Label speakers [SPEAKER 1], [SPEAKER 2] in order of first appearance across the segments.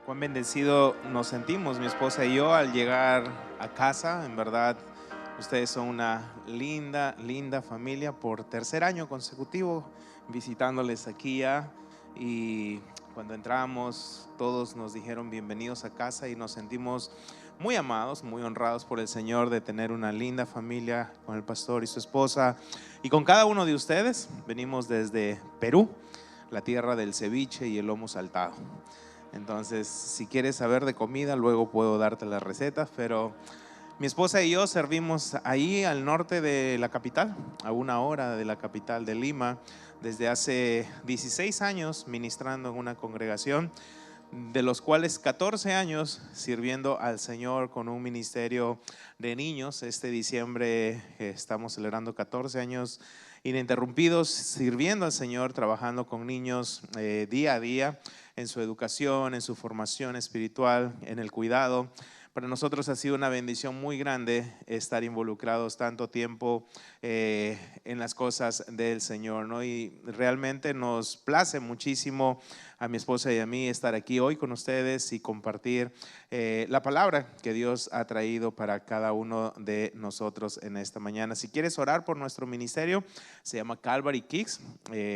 [SPEAKER 1] Cuán bendecido nos sentimos, mi esposa y yo, al llegar a casa. En verdad, ustedes son una linda, linda familia. Por tercer año consecutivo visitándoles aquí ya. Y cuando entramos, todos nos dijeron bienvenidos a casa y nos sentimos muy amados, muy honrados por el Señor de tener una linda familia con el pastor y su esposa. Y con cada uno de ustedes, venimos desde Perú, la tierra del ceviche y el lomo saltado. Entonces, si quieres saber de comida, luego puedo darte las recetas, pero mi esposa y yo servimos ahí al norte de la capital, a 1 hora de la capital de Lima, desde hace 16 años ministrando en una congregación, de los cuales 14 años sirviendo al Señor con un ministerio de niños. Este diciembre estamos celebrando 14 años ininterrumpidos sirviendo al Señor, trabajando con niños día a día en su educación, en su formación espiritual, en el cuidado. Para nosotros ha sido una bendición muy grande estar involucrados tanto tiempo en las cosas del Señor, ¿no? Y realmente nos place muchísimo a mi esposa y a mí estar aquí hoy con ustedes y compartir la palabra que Dios ha traído para cada uno de nosotros en esta mañana. Si quieres orar por nuestro ministerio, se llama Calvary Kids.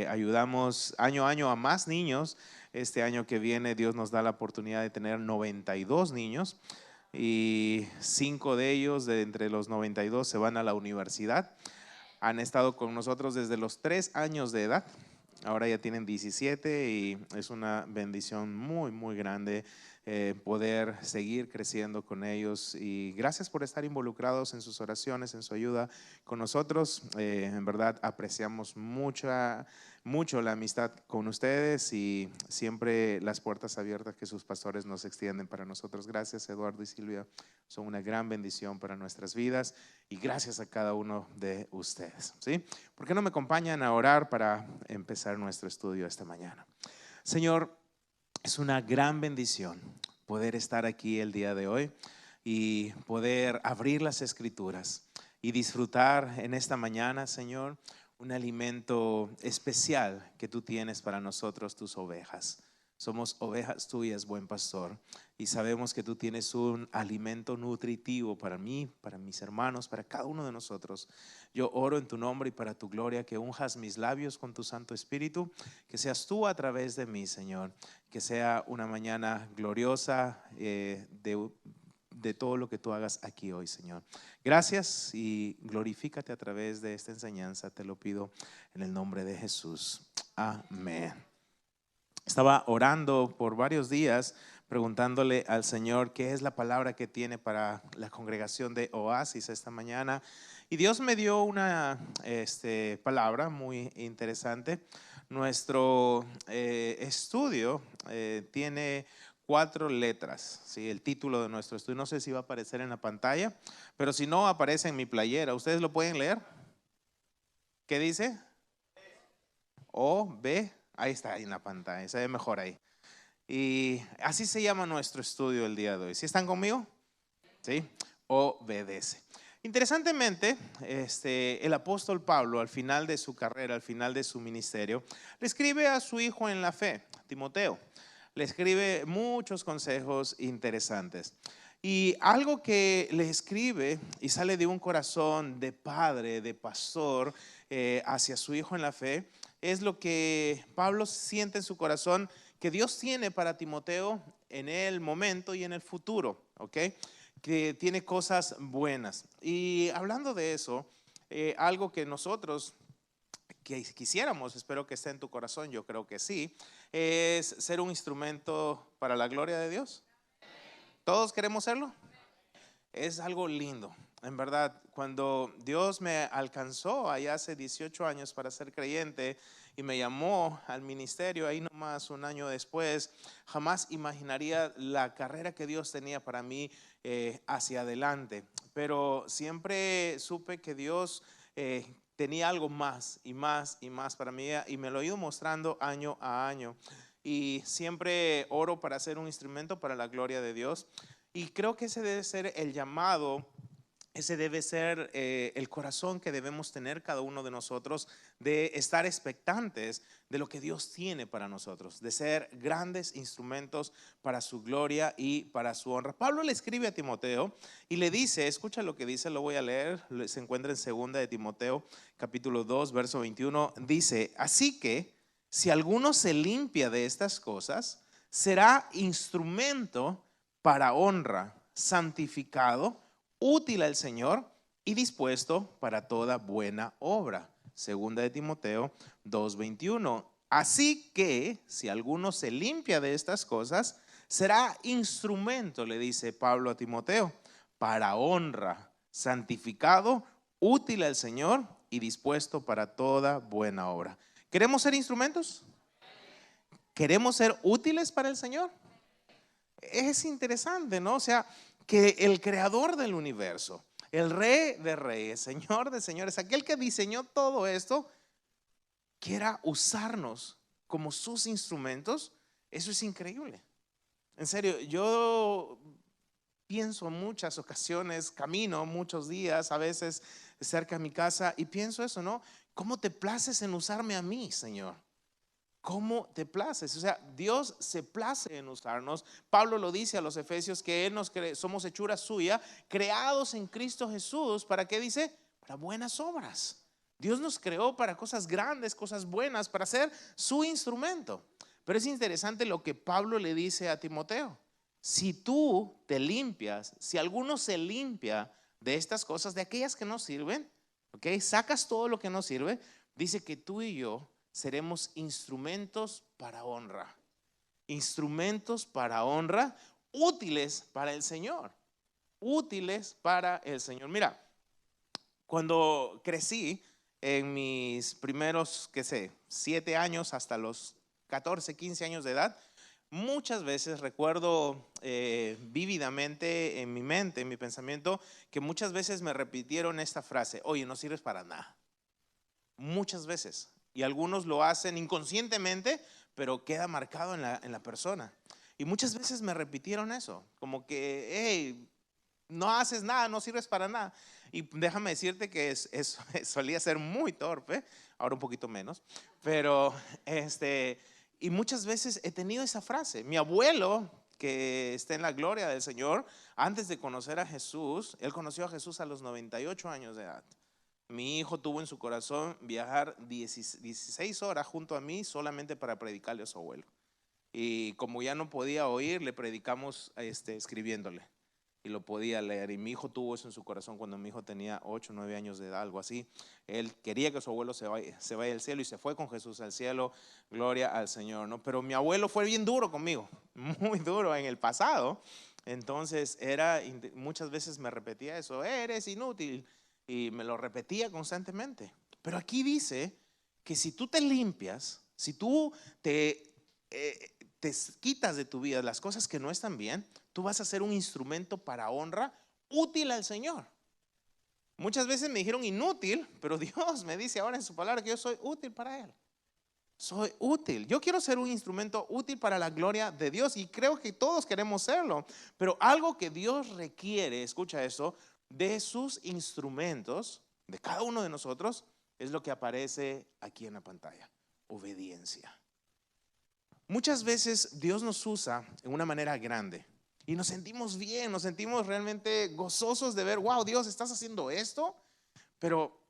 [SPEAKER 1] Ayudamos año a año a más niños. Este año que viene Dios nos da la oportunidad de tener 92 niños y 5 de ellos, de entre los 92, se van a la universidad. Han estado con nosotros desde los 3 años de edad. Ahora ya tienen 17 y es una bendición muy, muy grande poder seguir creciendo con ellos. Y gracias por estar involucrados en sus oraciones, en su ayuda con nosotros. En verdad apreciamos mucho la amistad con ustedes y siempre las puertas abiertas que sus pastores nos extienden para nosotros. Gracias, Eduardo y Silvia, son una gran bendición para nuestras vidas y gracias a cada uno de ustedes, ¿sí? ¿Por qué no me acompañan a orar para empezar nuestro estudio esta mañana? Señor, es una gran bendición poder estar aquí el día de hoy y poder abrir las escrituras y disfrutar en esta mañana, Señor, un alimento especial que tú tienes para nosotros, tus ovejas. Somos ovejas tuyas, buen pastor, y sabemos que tú tienes un alimento nutritivo para mí, para mis hermanos, para cada uno de nosotros. Yo oro en tu nombre y para tu gloria que unjas mis labios con tu Santo Espíritu, que seas tú a través de mí, Señor, que sea una mañana gloriosa de todo lo que tú hagas aquí hoy, Señor. Gracias y glorifícate a través de esta enseñanza, te lo pido en el nombre de Jesús. Amén. Estaba orando por varios días preguntándole al Señor qué es la palabra que tiene para la congregación de Oasis esta mañana. Y Dios me dio una palabra muy interesante. Nuestro estudio tiene 4 letras, ¿sí? El título de nuestro estudio, no sé si va a aparecer en la pantalla, pero si no, aparece en mi playera. ¿Ustedes lo pueden leer? ¿Qué dice? O, B, ahí está, ahí en la pantalla, se ve mejor ahí. Y así se llama nuestro estudio el día de hoy. ¿Sí están conmigo? ¿Sí? Obedece. Interesantemente, el apóstol Pablo, al final de su carrera, al final de su ministerio, le escribe a su hijo en la fe, Timoteo. Le escribe muchos consejos interesantes. Y algo que le escribe y sale de un corazón de padre, de pastor, hacia su hijo en la fe, es lo que Pablo siente en su corazón que Dios tiene para Timoteo en el momento y en el futuro, ¿ok? Que tiene cosas buenas. Y hablando de eso, algo que nosotros que quisiéramos, espero que esté en tu corazón, yo creo que sí, es ser un instrumento para la gloria de Dios. ¿Todos queremos serlo? Es algo lindo, en verdad. Cuando Dios me alcanzó allá hace 18 años para ser creyente y me llamó al ministerio, ahí nomás un año después, jamás imaginaría la carrera que Dios tenía para mí hacia adelante. Pero siempre supe que Dios tenía algo más y más y más para mí y me lo ha ido mostrando año a año. Y siempre oro para ser un instrumento para la gloria de Dios. Y creo que ese debe ser el llamado Ese debe ser el corazón que debemos tener cada uno de nosotros, de estar expectantes de lo que Dios tiene para nosotros, de ser grandes instrumentos para su gloria y para su honra. Pablo le escribe a Timoteo y le dice, escucha lo que dice, lo voy a leer, se encuentra en 2 de Timoteo capítulo 2 verso 21, dice, así que si alguno se limpia de estas cosas, será instrumento para honra, santificado, útil al Señor y dispuesto para toda buena obra. 2 de Timoteo 2:21. Así que si alguno se limpia de estas cosas, será instrumento, le dice Pablo a Timoteo, para honra, santificado, útil al Señor y dispuesto para toda buena obra. ¿Queremos ser instrumentos? ¿Queremos ser útiles para el Señor? Es interesante, ¿no? O sea, que el creador del universo, el rey de reyes, señor de señores, aquel que diseñó todo esto, quiera usarnos como sus instrumentos, eso es increíble. En serio, yo pienso en muchas ocasiones, camino muchos días, a veces cerca de mi casa, y pienso eso, ¿no? ¿Cómo te places en usarme a mí, Señor? ¿Cómo te places? O sea, Dios se place en usarnos. Pablo lo dice a los Efesios que Él nos cree, somos hechura suya, creados en Cristo Jesús. ¿Para qué dice? Para buenas obras. Dios nos creó para cosas grandes, cosas buenas, para ser su instrumento. Pero es interesante lo que Pablo le dice a Timoteo. Si tú te limpias, si alguno se limpia de estas cosas, de aquellas que no sirven, ¿ok? Sacas todo lo que no sirve, dice que tú y yo seremos instrumentos para honra. Instrumentos para honra, útiles para el Señor. Útiles para el Señor. Mira, cuando crecí en mis primeros, 7 años hasta los 14, 15 años de edad, muchas veces recuerdo vívidamente en mi mente, en mi pensamiento, que muchas veces me repitieron esta frase: oye, no sirves para nada. Muchas veces. Y algunos lo hacen inconscientemente, pero queda marcado en la persona. Y muchas veces me repitieron eso, como que, hey, no haces nada, no sirves para nada. Y déjame decirte que solía ser muy torpe, ahora un poquito menos, pero y muchas veces he tenido esa frase. Mi abuelo, que está en la gloria del Señor, antes de conocer a Jesús, él conoció a Jesús a los 98 años de edad. Mi hijo tuvo en su corazón viajar 16 horas junto a mí solamente para predicarle a su abuelo. Y como ya no podía oír, le predicamos escribiéndole. Y lo podía leer. Y mi hijo tuvo eso en su corazón cuando mi hijo tenía 8 o 9 años de edad, algo así. Él quería que su abuelo se vaya al cielo y se fue con Jesús al cielo. Gloria al Señor, ¿no? Pero mi abuelo fue bien duro conmigo, muy duro en el pasado. Entonces muchas veces me repetía eso: eres inútil. Y me lo repetía constantemente. Pero aquí dice que si tú te limpias, si tú te quitas de tu vida las cosas que no están bien, tú vas a ser un instrumento para honra, útil al Señor. Muchas veces me dijeron inútil, pero Dios me dice ahora en su palabra que yo soy útil para Él. Soy útil. Yo quiero ser un instrumento útil para la gloria de Dios, y creo que todos queremos serlo. Pero algo que Dios requiere, escucha eso, de sus instrumentos, de cada uno de nosotros, es lo que aparece aquí en la pantalla: obediencia. Muchas veces Dios nos usa en una manera grande y nos sentimos bien, nos sentimos realmente gozosos de ver: wow, Dios, estás haciendo esto. Pero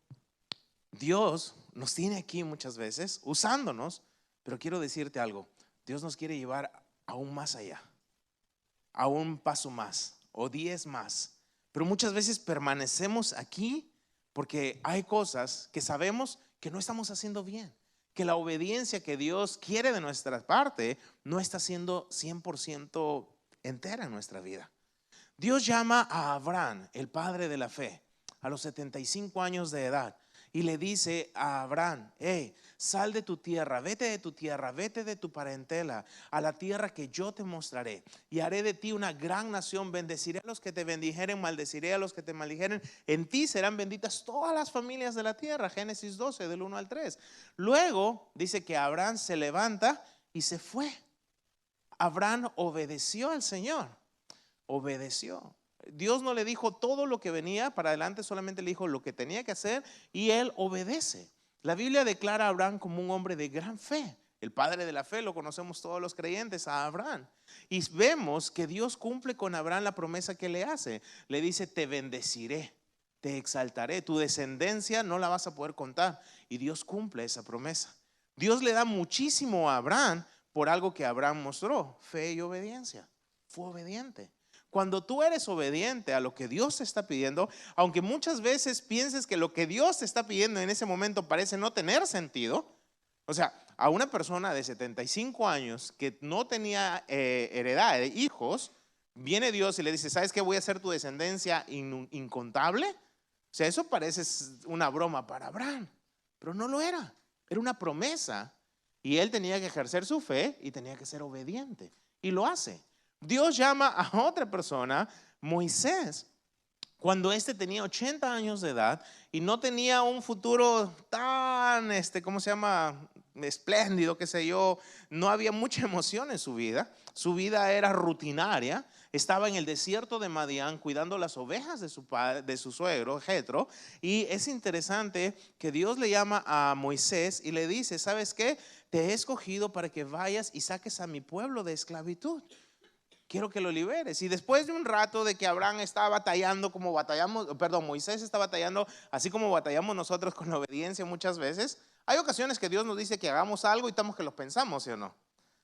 [SPEAKER 1] Dios nos tiene aquí muchas veces usándonos, pero quiero decirte algo: Dios nos quiere llevar aún más allá, a un paso más o 10 más. Pero muchas veces permanecemos aquí porque hay cosas que sabemos que no estamos haciendo bien, que la obediencia que Dios quiere de nuestra parte no está siendo 100% entera en nuestra vida. Dios llama a Abraham, el padre de la fe, a los 75 años de edad, y le dice a Abraham: hey, sal de tu tierra, vete de tu parentela, a la tierra que yo te mostraré, y haré de ti una gran nación. Bendeciré a los que te bendijeren, maldeciré a los que te maldijeren. En ti serán benditas todas las familias de la tierra. Génesis 12, del 1 al 3. Luego dice que Abraham se levanta y se fue. Abraham obedeció al Señor. Obedeció. Dios no le dijo todo lo que venía para adelante, solamente le dijo lo que tenía que hacer y él obedece. La Biblia declara a Abraham como un hombre de gran fe. El padre de la fe lo conocemos todos los creyentes, a Abraham. Y vemos que Dios cumple con Abraham la promesa que le hace. Le dice, te bendeciré, te exaltaré, tu descendencia no la vas a poder contar. Y Dios cumple esa promesa. Dios le da muchísimo a Abraham por algo que Abraham mostró, fe y obediencia. Fue obediente. Cuando tú eres obediente a lo que Dios te está pidiendo, aunque muchas veces pienses que lo que Dios te está pidiendo en ese momento parece no tener sentido, o sea, a una persona de 75 años que no tenía heredad de hijos, viene Dios y le dice, ¿sabes qué? Voy a hacer tu descendencia incontable. O sea, eso parece una broma para Abraham, pero no lo era. Era una promesa y él tenía que ejercer su fe y tenía que ser obediente. Y lo hace. Dios llama a otra persona, Moisés, cuando éste tenía 80 años de edad y no tenía un futuro tan, ¿cómo se llama? Espléndido, qué sé yo. No había mucha emoción en su vida. Su vida era rutinaria. Estaba en el desierto de Madián cuidando las ovejas de su padre, de su suegro, Jetro. Y es interesante que Dios le llama a Moisés y le dice, ¿sabes qué? Te he escogido para que vayas y saques a mi pueblo de esclavitud. Quiero que lo liberes. Y después de un rato de que Abraham está batallando como batallamos, perdón, Moisés está batallando así como batallamos nosotros con la obediencia muchas veces. Hay ocasiones que Dios nos dice que hagamos algo y estamos que lo pensamos, ¿sí o no?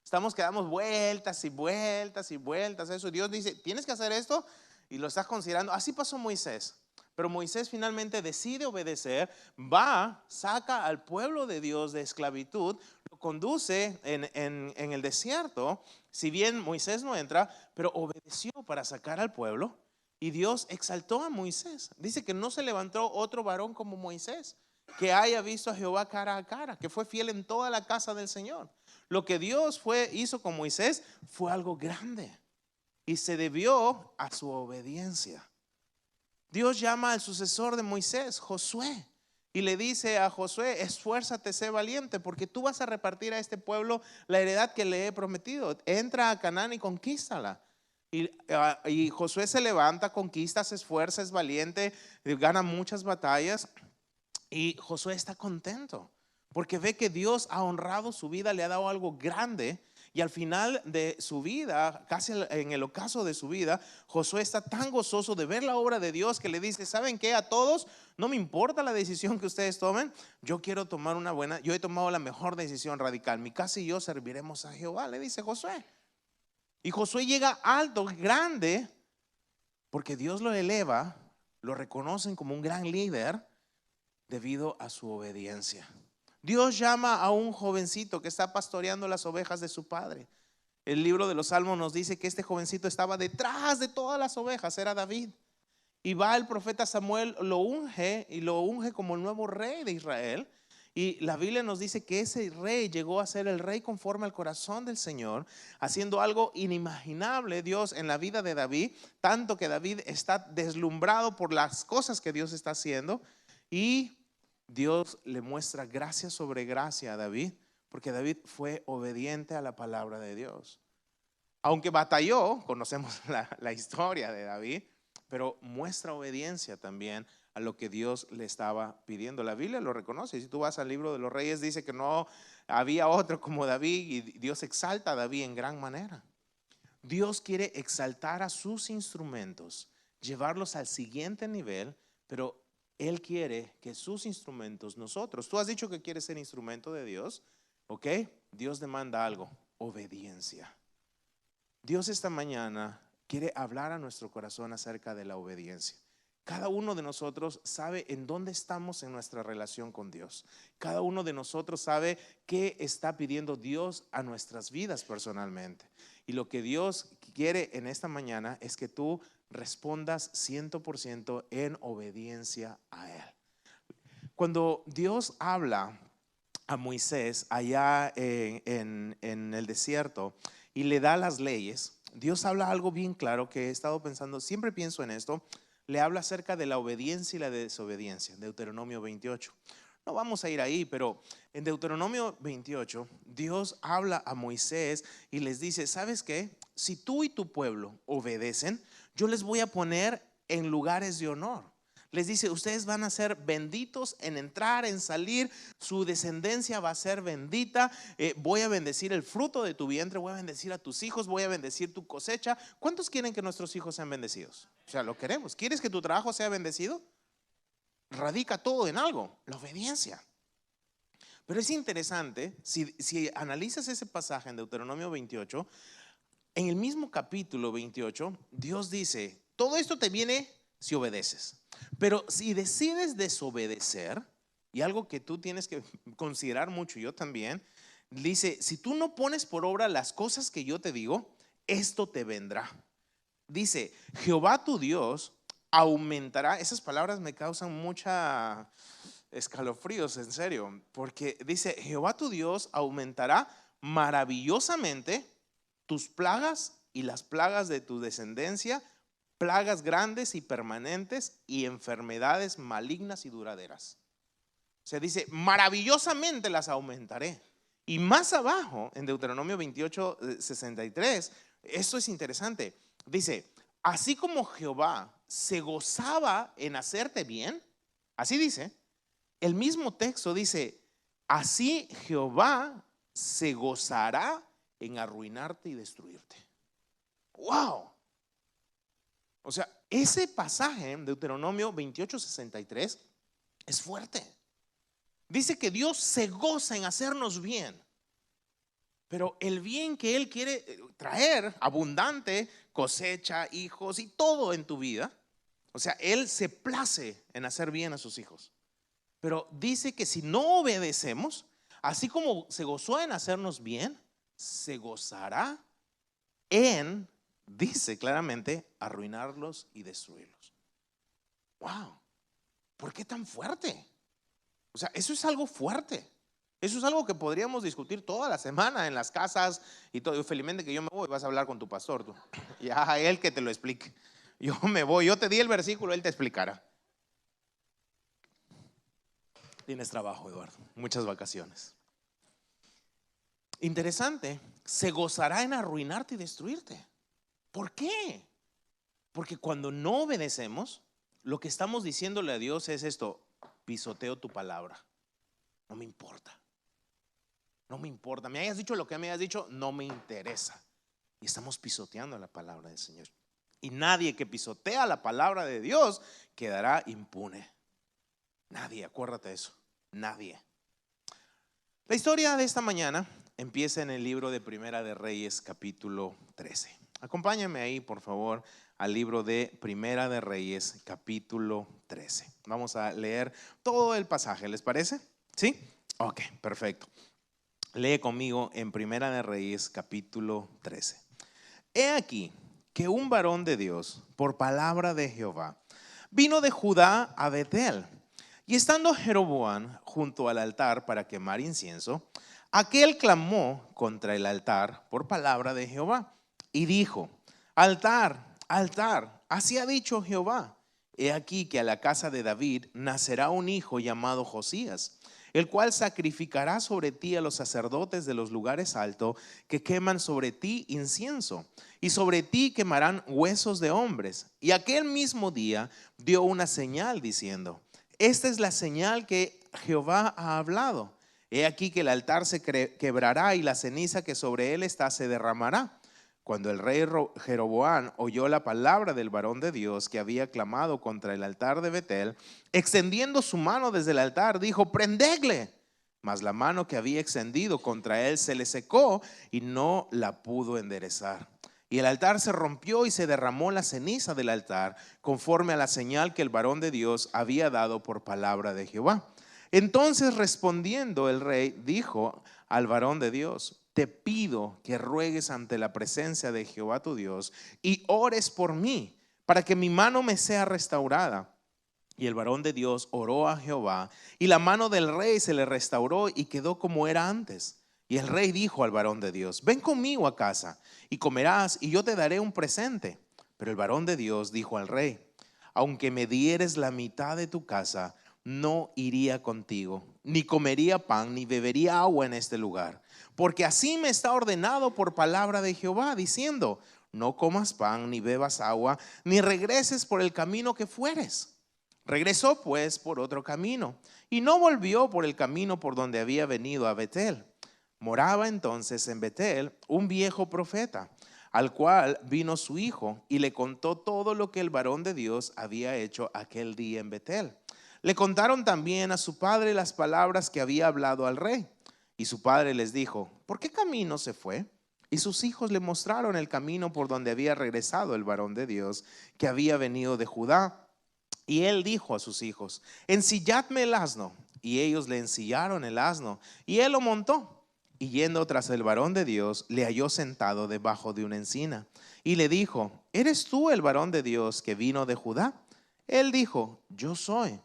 [SPEAKER 1] Estamos que damos vueltas y vueltas y vueltas a eso. Dios dice, tienes que hacer esto y lo estás considerando. Así pasó Moisés. Pero Moisés finalmente decide obedecer, va, saca al pueblo de Dios de esclavitud, lo conduce en el desierto. Si bien Moisés no entra, pero obedeció para sacar al pueblo y Dios exaltó a Moisés. Dice que no se levantó otro varón como Moisés, que haya visto a Jehová cara a cara, que fue fiel en toda la casa del Señor. Lo que Dios hizo con Moisés fue algo grande y se debió a su obediencia. Dios llama al sucesor de Moisés, Josué, y le dice a Josué, esfuérzate, sé valiente, porque tú vas a repartir a este pueblo la heredad que le he prometido. Entra a Canaán y conquístala. Y Josué se levanta, conquista, se esfuerza, es valiente, gana muchas batallas. Y Josué está contento, porque ve que Dios ha honrado su vida, le ha dado algo grande. Y al final de su vida, casi en el ocaso de su vida, Josué está tan gozoso de ver la obra de Dios que le dice, ¿saben qué? A todos, no me importa la decisión que ustedes tomen, yo quiero tomar una buena, yo he tomado la mejor decisión radical. Mi casa y yo serviremos a Jehová, le dice Josué. Y Josué llega alto, grande, porque Dios lo eleva, lo reconocen como un gran líder debido a su obediencia. Dios llama a un jovencito que está pastoreando las ovejas de su padre. El libro de los Salmos nos dice que este jovencito estaba detrás de todas las ovejas, era David. Y va el profeta Samuel, lo unge y lo unge como el nuevo rey de Israel. Y la Biblia nos dice que ese rey llegó a ser el rey conforme al corazón del Señor, haciendo algo inimaginable Dios en la vida de David, tanto que David está deslumbrado por las cosas que Dios está haciendo. Y Dios le muestra gracia sobre gracia a David, porque David fue obediente a la palabra de Dios. Aunque batalló, conocemos la historia de David, pero muestra obediencia también a lo que Dios le estaba pidiendo. La Biblia lo reconoce. Si tú vas al libro de los Reyes, dice que no había otro como David y Dios exalta a David en gran manera. Dios quiere exaltar a sus instrumentos, llevarlos al siguiente nivel, pero Él quiere que sus instrumentos, nosotros, tú has dicho que quieres ser instrumento de Dios, ¿ok? Dios demanda algo, obediencia. Dios esta mañana quiere hablar a nuestro corazón acerca de la obediencia. Cada uno de nosotros sabe en dónde estamos en nuestra relación con Dios. Cada uno de nosotros sabe qué está pidiendo Dios a nuestras vidas personalmente. Y lo que Dios quiere en esta mañana es que tú respondas 100% en obediencia a Él. Cuando Dios habla a Moisés allá en el desierto y le da las leyes, Dios habla algo bien claro que he estado pensando, siempre pienso en esto. Le habla acerca de la obediencia y la desobediencia, Deuteronomio 28. No vamos a ir ahí, pero en Deuteronomio 28, Dios habla a Moisés y les dice, ¿sabes qué? Si tú y tu pueblo obedecen, yo les voy a poner en lugares de honor. Les dice, ustedes van a ser benditos en entrar, en salir, su descendencia va a ser bendita, voy a bendecir el fruto de tu vientre, voy a bendecir a tus hijos, voy a bendecir tu cosecha. ¿Cuántos quieren que nuestros hijos sean bendecidos? O sea, lo queremos. ¿Quieres que tu trabajo sea bendecido? Radica todo en algo, la obediencia. Pero es interesante, si analizas ese pasaje en Deuteronomio 28, en el mismo capítulo 28, Dios dice, todo esto te viene si obedeces. Pero si decides desobedecer, y algo que tú tienes que considerar mucho, yo también, dice, si tú no pones por obra las cosas que yo te digo, esto te vendrá. Dice, Jehová tu Dios aumentará. Esas palabras me causan mucha escalofríos, en serio, porque dice, Jehová tu Dios aumentará maravillosamente tus plagas y las plagas de tu descendencia, plagas grandes y permanentes y enfermedades malignas y duraderas. Se dice, maravillosamente las aumentaré. Y más abajo, en Deuteronomio 28, 63, esto es interesante. Dice, así como Jehová se gozaba en hacerte bien, así dice, el mismo texto dice, así Jehová se gozará en arruinarte y destruirte. ¡Wow! O sea, ese pasaje en Deuteronomio 28, 63 es fuerte. Dice que Dios se goza en hacernos bien, pero el bien que Él quiere traer, abundante, cosecha, hijos y todo en tu vida. O sea, Él se place en hacer bien a sus hijos. Pero dice que si no obedecemos, así como se gozó en hacernos bien, se gozará en, dice claramente, arruinarlos y destruirlos. Wow, ¿por qué tan fuerte? O sea, eso es algo fuerte. Eso es algo que podríamos discutir toda la semana en las casas y todo. Felizmente que yo me voy, vas a hablar con tu pastor, tú. Y a él que te lo explique. Yo me voy, yo te di el versículo, él te explicará. Tienes trabajo, Eduardo, muchas vacaciones. Interesante, se gozará en arruinarte y destruirte. ¿Por qué? Porque cuando no obedecemos, lo que estamos diciéndole a Dios es esto: pisoteo tu palabra, no me importa. No me importa, me hayas dicho lo que me hayas dicho, no me interesa. Y estamos pisoteando la palabra del Señor. Y nadie que pisotea la palabra de Dios quedará impune. Nadie, acuérdate de eso, nadie. La historia de esta mañana empieza en el libro de Primera de Reyes, capítulo 13. Acompáñame ahí, por favor, al libro de Primera de Reyes, capítulo 13. Vamos a leer todo el pasaje, ¿les parece? ¿Sí? Ok, perfecto. Lee conmigo en Primera de Reyes, capítulo 13. He aquí que un varón de Dios, por palabra de Jehová, vino de Judá a Betel. Y estando Jeroboam junto al altar para quemar incienso, aquel clamó contra el altar por palabra de Jehová y dijo: altar, altar, así ha dicho Jehová, he aquí que a la casa de David nacerá un hijo llamado Josías, el cual sacrificará sobre ti a los sacerdotes de los lugares altos que queman sobre ti incienso, y sobre ti quemarán huesos de hombres. Y aquel mismo día dio una señal diciendo: esta es la señal que Jehová ha hablado. He aquí que el altar se quebrará y la ceniza que sobre él está se derramará. Cuando el rey Jeroboam oyó la palabra del varón de Dios que había clamado contra el altar de Betel, extendiendo su mano desde el altar, dijo: prendedle. Mas la mano que había extendido contra él se le secó y no la pudo enderezar. Y el altar se rompió y se derramó la ceniza del altar, conforme a la señal que el varón de Dios había dado por palabra de Jehová. Entonces, respondiendo el rey, dijo al varón de Dios: te pido que ruegues ante la presencia de Jehová tu Dios y ores por mí, para que mi mano me sea restaurada. Y el varón de Dios oró a Jehová, y la mano del rey se le restauró y quedó como era antes. Y el rey dijo al varón de Dios: ven conmigo a casa y comerás, y yo te daré un presente. Pero el varón de Dios dijo al rey: aunque me dieres la mitad de tu casa, no iría contigo, ni comería pan, ni bebería agua en este lugar, porque así me está ordenado por palabra de Jehová, diciendo: no comas pan, ni bebas agua, ni regreses por el camino que fueres. Regresó pues por otro camino, y no volvió por el camino por donde había venido a Betel. Moraba entonces en Betel un viejo profeta, al cual vino su hijo y le contó todo lo que el varón de Dios había hecho aquel día en Betel. Le contaron también a su padre las palabras que había hablado al rey. Y su padre les dijo: ¿por qué camino se fue? Y sus hijos le mostraron el camino por donde había regresado el varón de Dios, que había venido de Judá. Y él dijo a sus hijos: ensilladme el asno. Y ellos le ensillaron el asno, y él lo montó. Y yendo tras el varón de Dios, le halló sentado debajo de una encina. Y le dijo: ¿eres tú el varón de Dios que vino de Judá? Él dijo: yo soy.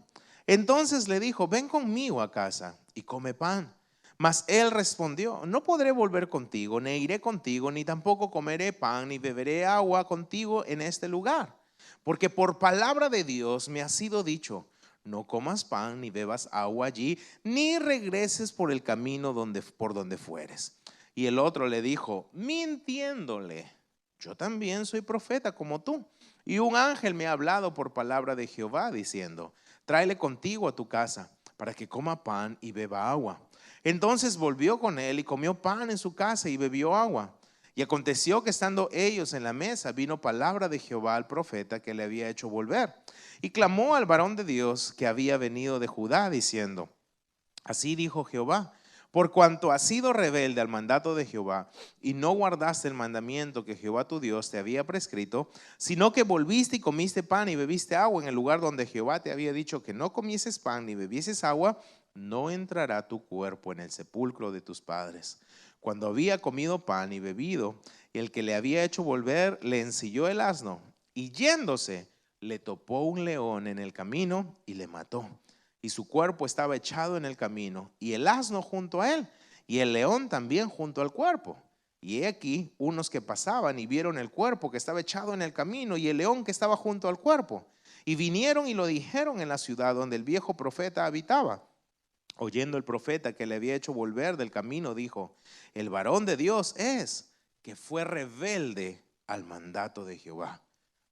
[SPEAKER 1] Entonces le dijo: ven conmigo a casa y come pan. Mas él respondió: no podré volver contigo, ni iré contigo, ni tampoco comeré pan, ni beberé agua contigo en este lugar. Porque por palabra de Dios me ha sido dicho: no comas pan, ni bebas agua allí, ni regreses por el camino por donde fueres. Y el otro le dijo, mintiéndole: yo también soy profeta como tú. Y un ángel me ha hablado por palabra de Jehová, diciendo: tráele contigo a tu casa, para que coma pan y beba agua. Entonces volvió con él y comió pan en su casa y bebió agua. Y aconteció que estando ellos en la mesa, vino palabra de Jehová al profeta que le había hecho volver. Y clamó al varón de Dios que había venido de Judá, diciendo: así dijo Jehová: por cuanto has sido rebelde al mandato de Jehová, y no guardaste el mandamiento que Jehová tu Dios te había prescrito, sino que volviste y comiste pan y bebiste agua en el lugar donde Jehová te había dicho que no comieses pan ni bebieses agua, no entrará tu cuerpo en el sepulcro de tus padres. Cuando había comido pan y bebido, el que le había hecho volver le ensilló el asno, y yéndose le topó un león en el camino y le mató. Y su cuerpo estaba echado en el camino, y el asno junto a él, y el león también junto al cuerpo. Y he aquí unos que pasaban y vieron el cuerpo que estaba echado en el camino y el león que estaba junto al cuerpo. Y vinieron y lo dijeron en la ciudad donde el viejo profeta habitaba. Oyendo el profeta que le había hecho volver del camino, dijo: el varón de Dios es, que fue rebelde al mandato de Jehová.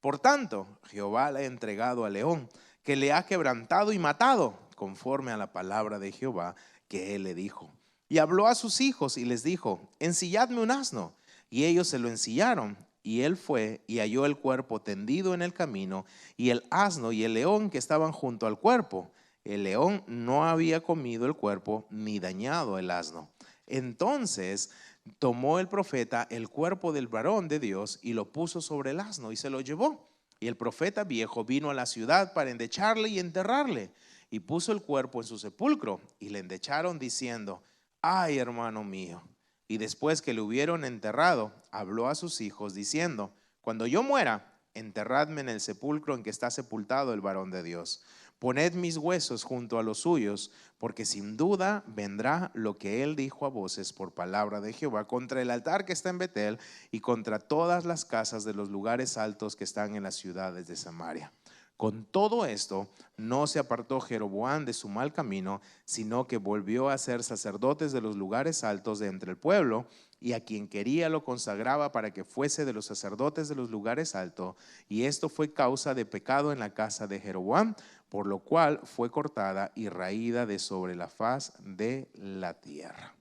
[SPEAKER 1] Por tanto, Jehová le ha entregado al león, que le ha quebrantado y matado, conforme a la palabra de Jehová que él le dijo. Y habló a sus hijos y les dijo: ensilladme un asno. Y ellos se lo ensillaron. Y él fue y halló el cuerpo tendido en el camino, y el asno y el león que estaban junto al cuerpo. El león no había comido el cuerpo ni dañado el asno. Entonces tomó el profeta el cuerpo del varón de Dios y lo puso sobre el asno y se lo llevó. Y el profeta viejo vino a la ciudad para endecharle y enterrarle. Y puso el cuerpo en su sepulcro y le endecharon diciendo: ay, hermano mío. Y después que le hubieron enterrado, habló a sus hijos diciendo: cuando yo muera, enterradme en el sepulcro en que está sepultado el varón de Dios. Poned mis huesos junto a los suyos, porque sin duda vendrá lo que él dijo a voces por palabra de Jehová contra el altar que está en Betel y contra todas las casas de los lugares altos que están en las ciudades de Samaria. Con todo esto, no se apartó Jeroboam de su mal camino, sino que volvió a ser sacerdotes de los lugares altos de entre el pueblo, y a quien quería lo consagraba para que fuese de los sacerdotes de los lugares altos. Y esto fue causa de pecado en la casa de Jeroboam, por lo cual fue cortada y raída de sobre la faz de la tierra.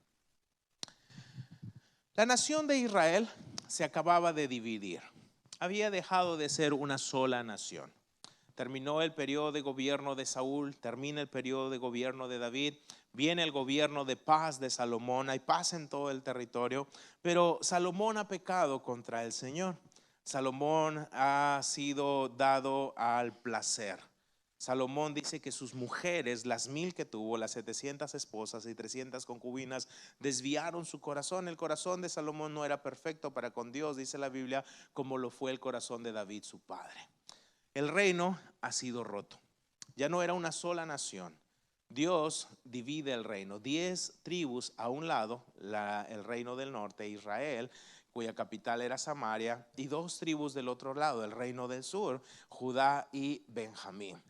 [SPEAKER 1] La nación de Israel se acababa de dividir. Había dejado de ser una sola nación. Terminó el periodo de gobierno de Saúl, termina el periodo de gobierno de David, viene el gobierno de paz de Salomón, hay paz en todo el territorio, pero Salomón ha pecado contra el Señor. Salomón ha sido dado al placer. Salomón dice que sus mujeres, las 1000 que tuvo, las 700 esposas y 300 concubinas, desviaron su corazón. El corazón de Salomón no era perfecto para con Dios, dice la Biblia, como lo fue el corazón de David, su padre. El reino ha sido roto. Ya no era una sola nación. Dios divide el reino. 10 tribus a un lado, el reino del norte, Israel, cuya capital era Samaria, y 2 tribus del otro lado, el reino del sur, Judá y Benjamín.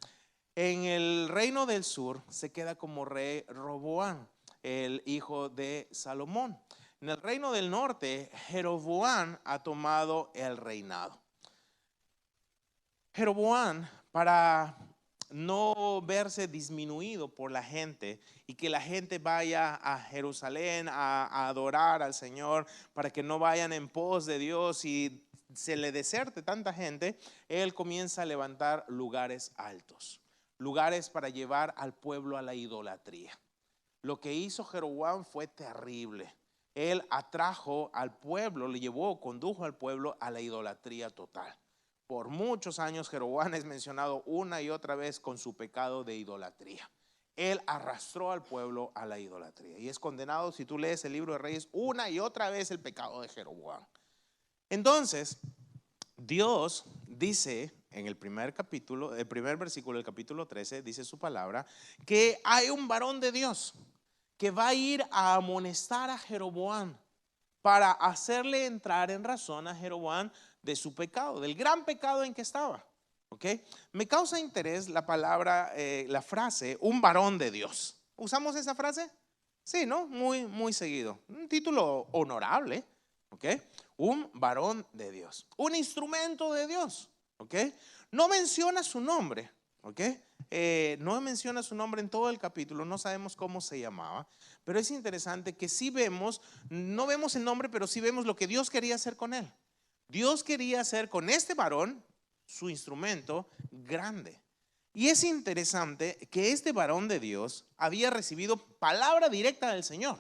[SPEAKER 1] En el reino del sur se queda como rey Roboam, el hijo de Salomón. En el reino del norte, Jeroboam ha tomado el reinado. Jeroboam, para no verse disminuido por la gente y que la gente vaya a Jerusalén a adorar al Señor, para que no vayan en pos de Dios y se le deserte tanta gente, él comienza a levantar lugares altos, lugares para llevar al pueblo a la idolatría. Lo que hizo Jeroboam fue terrible. Él atrajo al pueblo, condujo al pueblo a la idolatría total. Por muchos años Jeroboam es mencionado una y otra vez con su pecado de idolatría. Él arrastró al pueblo a la idolatría y es condenado, si tú lees el libro de Reyes, una y otra vez el pecado de Jeroboam. Entonces, Dios dice en el primer capítulo, el primer versículo del capítulo 13, dice su palabra, que hay un varón de Dios que va a ir a amonestar a Jeroboam para hacerle entrar en razón a Jeroboam de su pecado, del gran pecado en que estaba. ¿Okay? Me causa interés la palabra, la frase, un varón de Dios. ¿Usamos esa frase? Sí, ¿no? Muy seguido. Un título honorable. ¿Okay? Un varón de Dios, un instrumento de Dios. ¿Okay? No menciona su nombre. ¿Okay? No menciona su nombre en todo el capítulo, no sabemos cómo se llamaba, pero es interesante que sí vemos, no vemos el nombre, pero sí vemos lo que Dios quería hacer con él. Dios quería hacer con este varón su instrumento grande. Y es interesante que este varón de Dios había recibido palabra directa del Señor.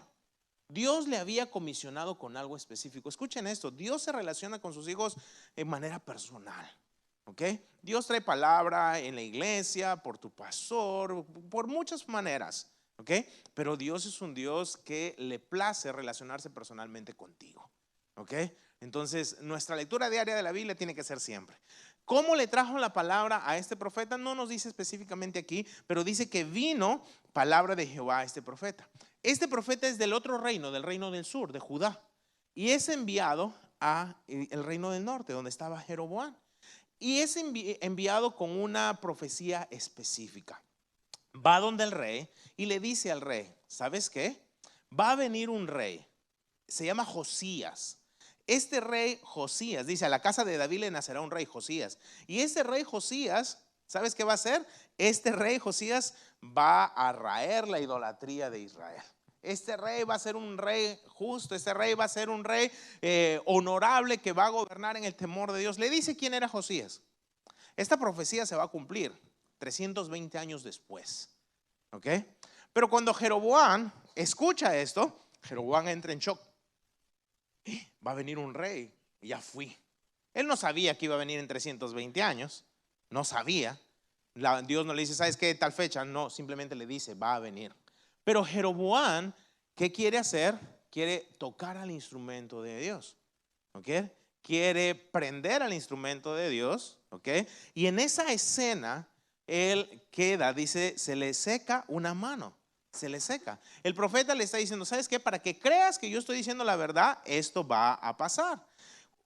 [SPEAKER 1] Dios le había comisionado con algo específico. Escuchen esto, Dios se relaciona con sus hijos en manera personal. ¿Okay? Dios trae palabra en la iglesia, por tu pastor, por muchas maneras. ¿Okay? Pero Dios es un Dios que le place relacionarse personalmente contigo. ¿Okay? Entonces, nuestra lectura diaria de la Biblia tiene que ser siempre. ¿Cómo le trajo la palabra a este profeta? No nos dice específicamente aquí, pero dice que vino palabra de Jehová a este profeta. Este profeta es del otro reino, del reino del sur, de Judá, y es enviado a el reino del norte, donde estaba Jeroboam. Y es enviado con una profecía específica. Va donde el rey y le dice al rey, ¿sabes qué? Va a venir un rey, se llama Josías. Este rey Josías, dice, a la casa de David le nacerá un rey Josías. Y este rey Josías, ¿sabes qué va a hacer? Este rey Josías va a raer la idolatría de Israel. Este rey va a ser un rey justo, este rey va a ser un rey honorable que va a gobernar en el temor de Dios. Le dice quién era Josías. Esta profecía se va a cumplir 320 años después. ¿Ok? Pero cuando Jeroboam escucha esto, Jeroboam entra en shock. Va a venir un rey, y ya fui. Él no sabía que iba a venir en 320 años, no sabía. Dios no le dice, ¿sabes qué? Tal fecha, no, simplemente le dice, va a venir. Pero Jeroboam, ¿qué quiere hacer? Quiere tocar al instrumento de Dios. ¿Ok? Quiere prender al instrumento de Dios. ¿Ok? Y en esa escena, él queda, dice, se le seca una mano. Se le seca. El profeta le está diciendo, ¿sabes qué? Para que creas que yo estoy diciendo la verdad, esto va a pasar.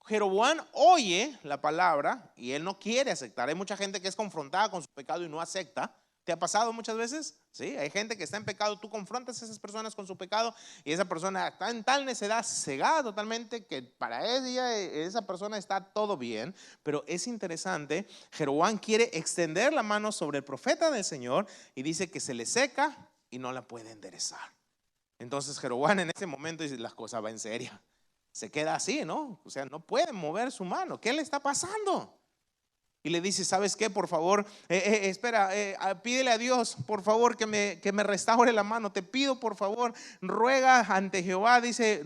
[SPEAKER 1] Jeroboam oye la palabra y él no quiere aceptar. Hay mucha gente que es confrontada con su pecado y no acepta. ¿Te ha pasado muchas veces? Sí, hay gente que está en pecado, tú confrontas a esas personas con su pecado y esa persona está en tal necedad, cegada totalmente, que para ella, esa persona está todo bien. Pero es interesante, Jeroboam quiere extender la mano sobre el profeta del Señor y dice que se le seca y no la puede enderezar. Entonces Jeroboam en ese momento dice, la cosa va en serio. Se queda así, ¿no? O sea, no puede mover su mano. ¿Qué le está pasando? Y le dice, ¿sabes qué? Por favor, espera, pídele a Dios, por favor, que me restaure la mano. Te pido, por favor, ruega ante Jehová, dice,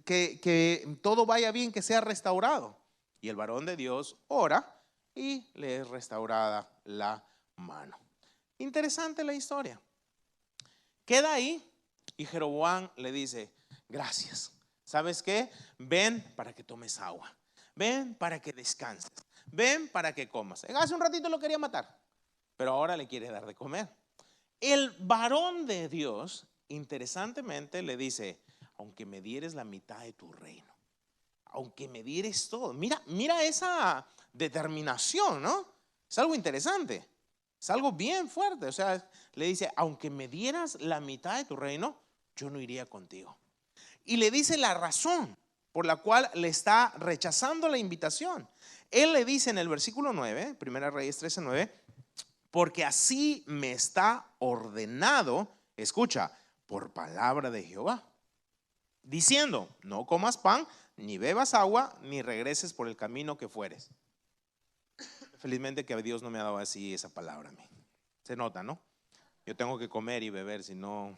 [SPEAKER 1] que todo vaya bien, que sea restaurado. Y el varón de Dios ora y le es restaurada la mano. Interesante la historia. Queda ahí y Jeroboam le dice, gracias. ¿Sabes qué? Ven para que tomes agua. Ven para que descanses. Ven para que comas. Hace un ratito lo quería matar, pero ahora le quiere dar de comer. El varón de Dios, interesantemente, le dice, aunque me dieres la mitad de tu reino, aunque me dieres todo. Mira esa determinación, ¿no? Es algo interesante. Es algo bien fuerte. O sea, le dice, aunque me dieras la mitad de tu reino, yo no iría contigo. Y le dice la razón por la cual le está rechazando la invitación. Él le dice en el versículo 9, Primera Reyes 13:9, porque así me está ordenado, escucha, por palabra de Jehová, diciendo, no comas pan, ni bebas agua, ni regreses por el camino que fueres. Felizmente que Dios no me ha dado así esa palabra a mí. Se nota, ¿no? Yo tengo que comer y beber, si no,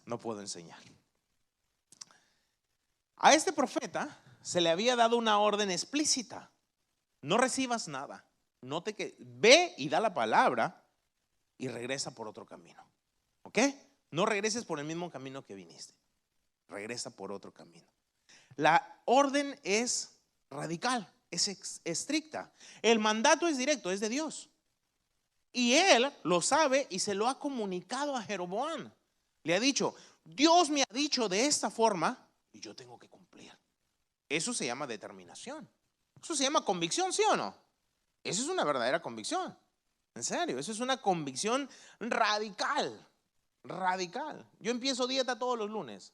[SPEAKER 1] no puedo enseñar. A este profeta se le había dado una orden explícita: no recibas nada, ve y da la palabra y regresa por otro camino. ¿Ok? No regreses por el mismo camino que viniste, regresa por otro camino. La orden es radical, es estricta. El mandato es directo, es de Dios. Y él lo sabe y se lo ha comunicado a Jeroboam. Le ha dicho, Dios me ha dicho de esta forma y yo tengo que cumplir. Eso se llama determinación. Eso se llama convicción, ¿sí o no? Eso es una verdadera convicción. En serio, eso es una convicción radical. Radical. Yo empiezo dieta todos los lunes.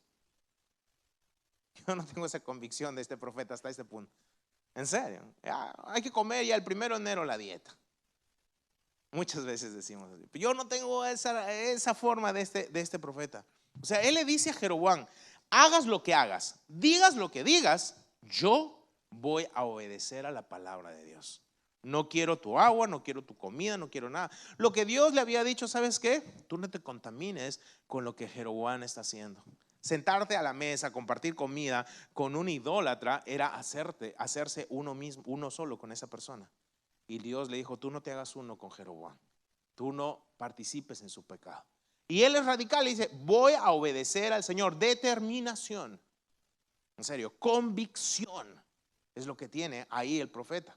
[SPEAKER 1] Yo no tengo esa convicción de este profeta hasta este punto. En serio, hay que comer ya el 1 de enero la dieta. Muchas veces decimos así. Yo no tengo esa forma de este profeta. O sea, él le dice a Jeroboam, hagas lo que hagas, digas lo que digas, yo voy a obedecer a la palabra de Dios. No quiero tu agua, no quiero tu comida, no quiero nada. Lo que Dios le había dicho, ¿sabes qué? Tú no te contamines con lo que Jeroboam está haciendo. Sentarte a la mesa, compartir comida con un idólatra era hacerse uno mismo, uno solo con esa persona. Y Dios le dijo, tú no te hagas uno con Jeroboam, tú no participes en su pecado. Y él es radical y dice, voy a obedecer al Señor. Determinación, en serio, convicción es lo que tiene ahí el profeta.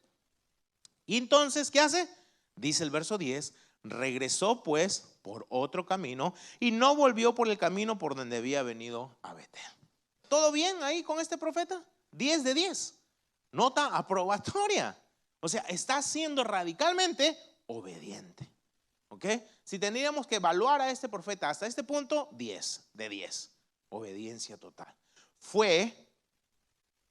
[SPEAKER 1] Y entonces, ¿qué hace? Dice el verso 10, regresó pues por otro camino y no volvió por el camino por donde había venido a Betel. ¿Todo bien ahí con este profeta? 10 de 10. Nota aprobatoria. O sea, está siendo radicalmente obediente. ¿Ok? Si tendríamos que evaluar a este profeta hasta este punto, 10 de 10. Obediencia total. Fue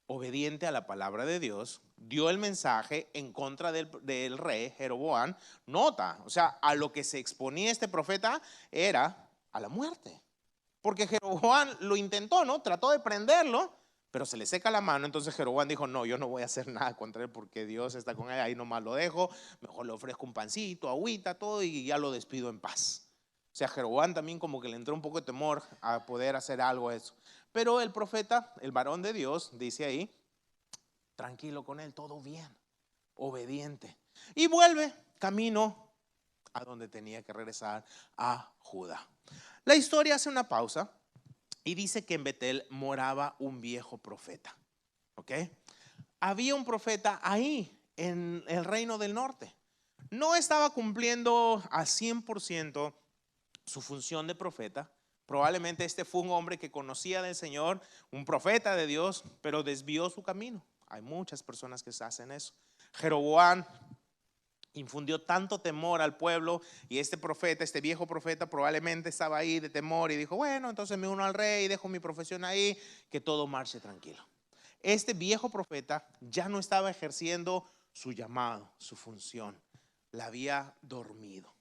[SPEAKER 1] obediente a la palabra de Dios, dio el mensaje en contra del rey Jeroboam. Nota, o sea, a lo que se exponía este profeta era a la muerte. Porque Jeroboam lo intentó, ¿no? Trató de prenderlo, pero se le seca la mano. Entonces Jeroboam dijo, no, yo no voy a hacer nada contra él porque Dios está con él, ahí nomás lo dejo, mejor le ofrezco un pancito, agüita, todo y ya lo despido en paz. O sea, Jeroboam también como que le entró un poco de temor a poder hacer algo a eso. Pero el profeta, el varón de Dios, dice ahí, tranquilo con él, todo bien, obediente. Y vuelve camino a donde tenía que regresar, a Judá. La historia hace una pausa y dice que en Betel moraba un viejo profeta. ¿Ok? Había un profeta ahí en el reino del norte. No estaba cumpliendo al 100% su función de profeta. Probablemente este fue un hombre que conocía del Señor, un profeta de Dios, pero desvió su camino. Hay muchas personas que hacen eso. Jeroboam infundió tanto temor al pueblo y este profeta, este viejo profeta probablemente estaba ahí de temor y dijo, bueno, entonces me uno al rey, dejo mi profesión ahí, que todo marche tranquilo. Este viejo profeta ya no estaba ejerciendo su llamado, su función, la había dormido.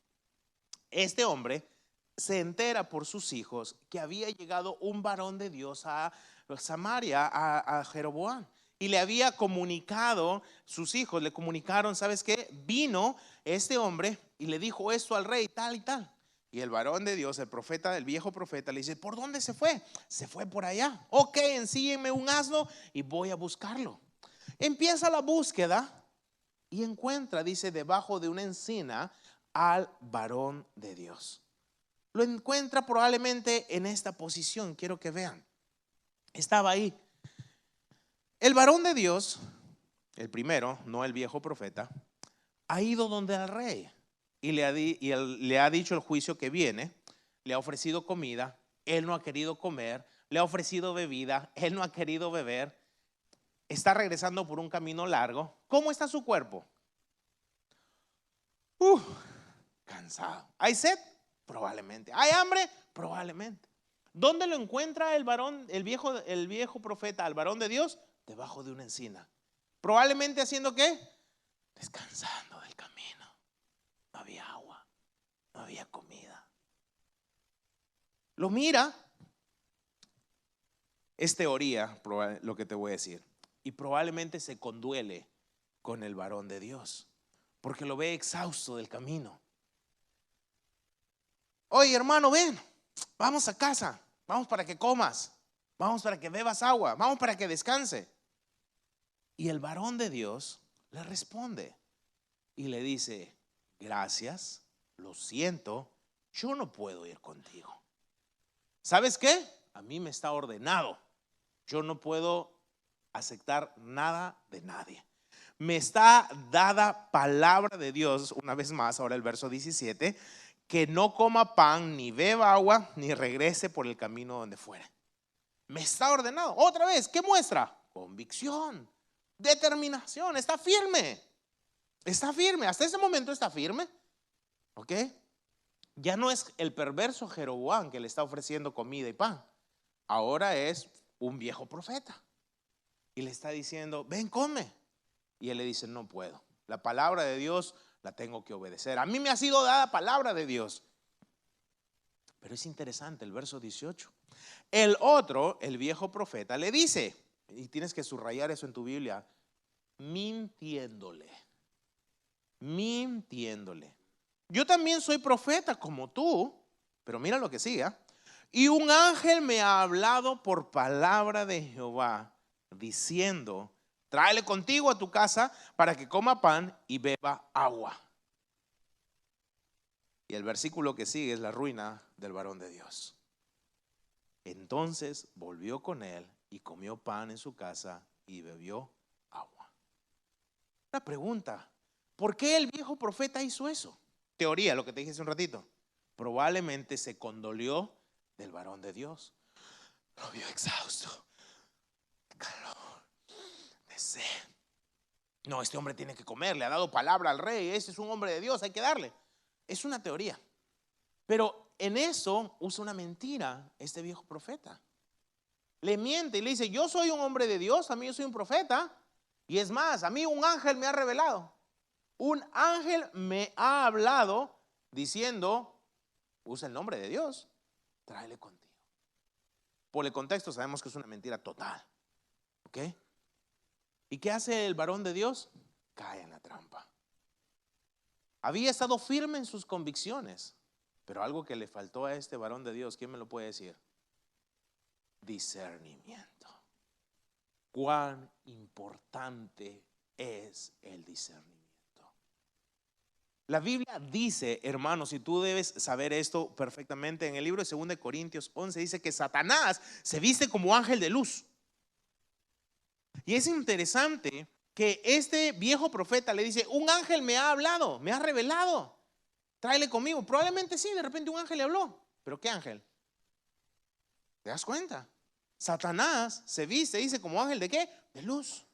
[SPEAKER 1] Este hombre se entera por sus hijos que había llegado un varón de Dios a Samaria, a Jeroboam. Y le había comunicado, sus hijos le comunicaron, ¿sabes qué? Vino este hombre y le dijo esto al rey, tal y tal. Y el varón de Dios, el profeta, el viejo profeta, le dice, ¿por dónde se fue? Se fue por allá. Ok, ensíguenme un asno y voy a buscarlo. Empieza la búsqueda y encuentra, dice, debajo de una encina al varón de Dios. Lo encuentra probablemente en esta posición. Quiero que vean. Estaba ahí. El varón de Dios, el primero, no el viejo profeta, ha ido donde el rey y le ha dicho el juicio que viene. Le ha ofrecido comida, él no ha querido comer. Le ha ofrecido bebida, él no ha querido beber. Está regresando por un camino largo. ¿Cómo está su cuerpo? cansado. ¿Hay sed? Probablemente. ¿Hay hambre? Probablemente. ¿Dónde lo encuentra el varón, el viejo profeta, al varón de Dios? Debajo de una encina. Probablemente haciendo ¿qué? Descansando del camino. No había agua, no había comida. Lo mira. Es teoría lo que te voy a decir. Y probablemente se conduele con el varón de Dios, porque lo ve exhausto del camino. Oye, hermano, ven, vamos a casa, vamos para que comas, vamos para que bebas agua, vamos para que descanse. Y el varón de Dios le responde y le dice: gracias, lo siento, yo no puedo ir contigo. ¿Sabes qué? A mí me está ordenado. Yo no puedo aceptar nada de nadie. Me está dada palabra de Dios, una vez más, ahora el verso 17, que no coma pan, ni beba agua, ni regrese por el camino donde fuere. Me está ordenado. Otra vez, ¿qué muestra? Convicción, determinación, está firme. Está firme, hasta ese momento está firme. ¿Ok? Ya no es el perverso Jeroboam que le está ofreciendo comida y pan. Ahora es un viejo profeta. Y le está diciendo: ven, come. Y él le dice: no puedo. La palabra de Dios la tengo que obedecer. A mí me ha sido dada palabra de Dios. Pero es interesante el verso 18. El otro, el viejo profeta, le dice, y tienes que subrayar eso en tu Biblia: mintiéndole. Mintiéndole. Yo también soy profeta como tú, pero mira lo que sigue. Y un ángel me ha hablado por palabra de Jehová, diciendo: tráele contigo a tu casa para que coma pan y beba agua. Y el versículo que sigue es la ruina del varón de Dios. Entonces volvió con él y comió pan en su casa y bebió agua. Una pregunta: ¿por qué el viejo profeta hizo eso? Teoría, lo que te dije hace un ratito. Probablemente se condolió del varón de Dios. Lo vio exhausto, calor, de sed. No, este hombre tiene que comer, le ha dado palabra al rey, ese es un hombre de Dios, hay que darle. Es una teoría. Pero en eso usa una mentira este viejo profeta. Le miente y le dice: yo soy un hombre de Dios, a mí yo soy un profeta. Y es más, a mí un ángel me ha revelado. Un ángel me ha hablado diciendo, usa el nombre de Dios, tráele contigo. Por el contexto sabemos que es una mentira total. ¿Ok? ¿Y qué hace el varón de Dios? Cae en la trampa. Había estado firme en sus convicciones, pero algo que le faltó a este varón de Dios, ¿quién me lo puede decir? Discernimiento. Cuán importante es el discernimiento. La Biblia dice, hermanos, y tú debes saber esto perfectamente, en el libro de 2 Corintios 11 dice que Satanás se viste como ángel de luz. Y es interesante que este viejo profeta le dice: un ángel me ha hablado, me ha revelado, tráele conmigo. Probablemente sí, de repente un ángel le habló. ¿Pero qué ángel? ¿Te das cuenta? Satanás se viste, dice, como ángel de ¿qué? De luz.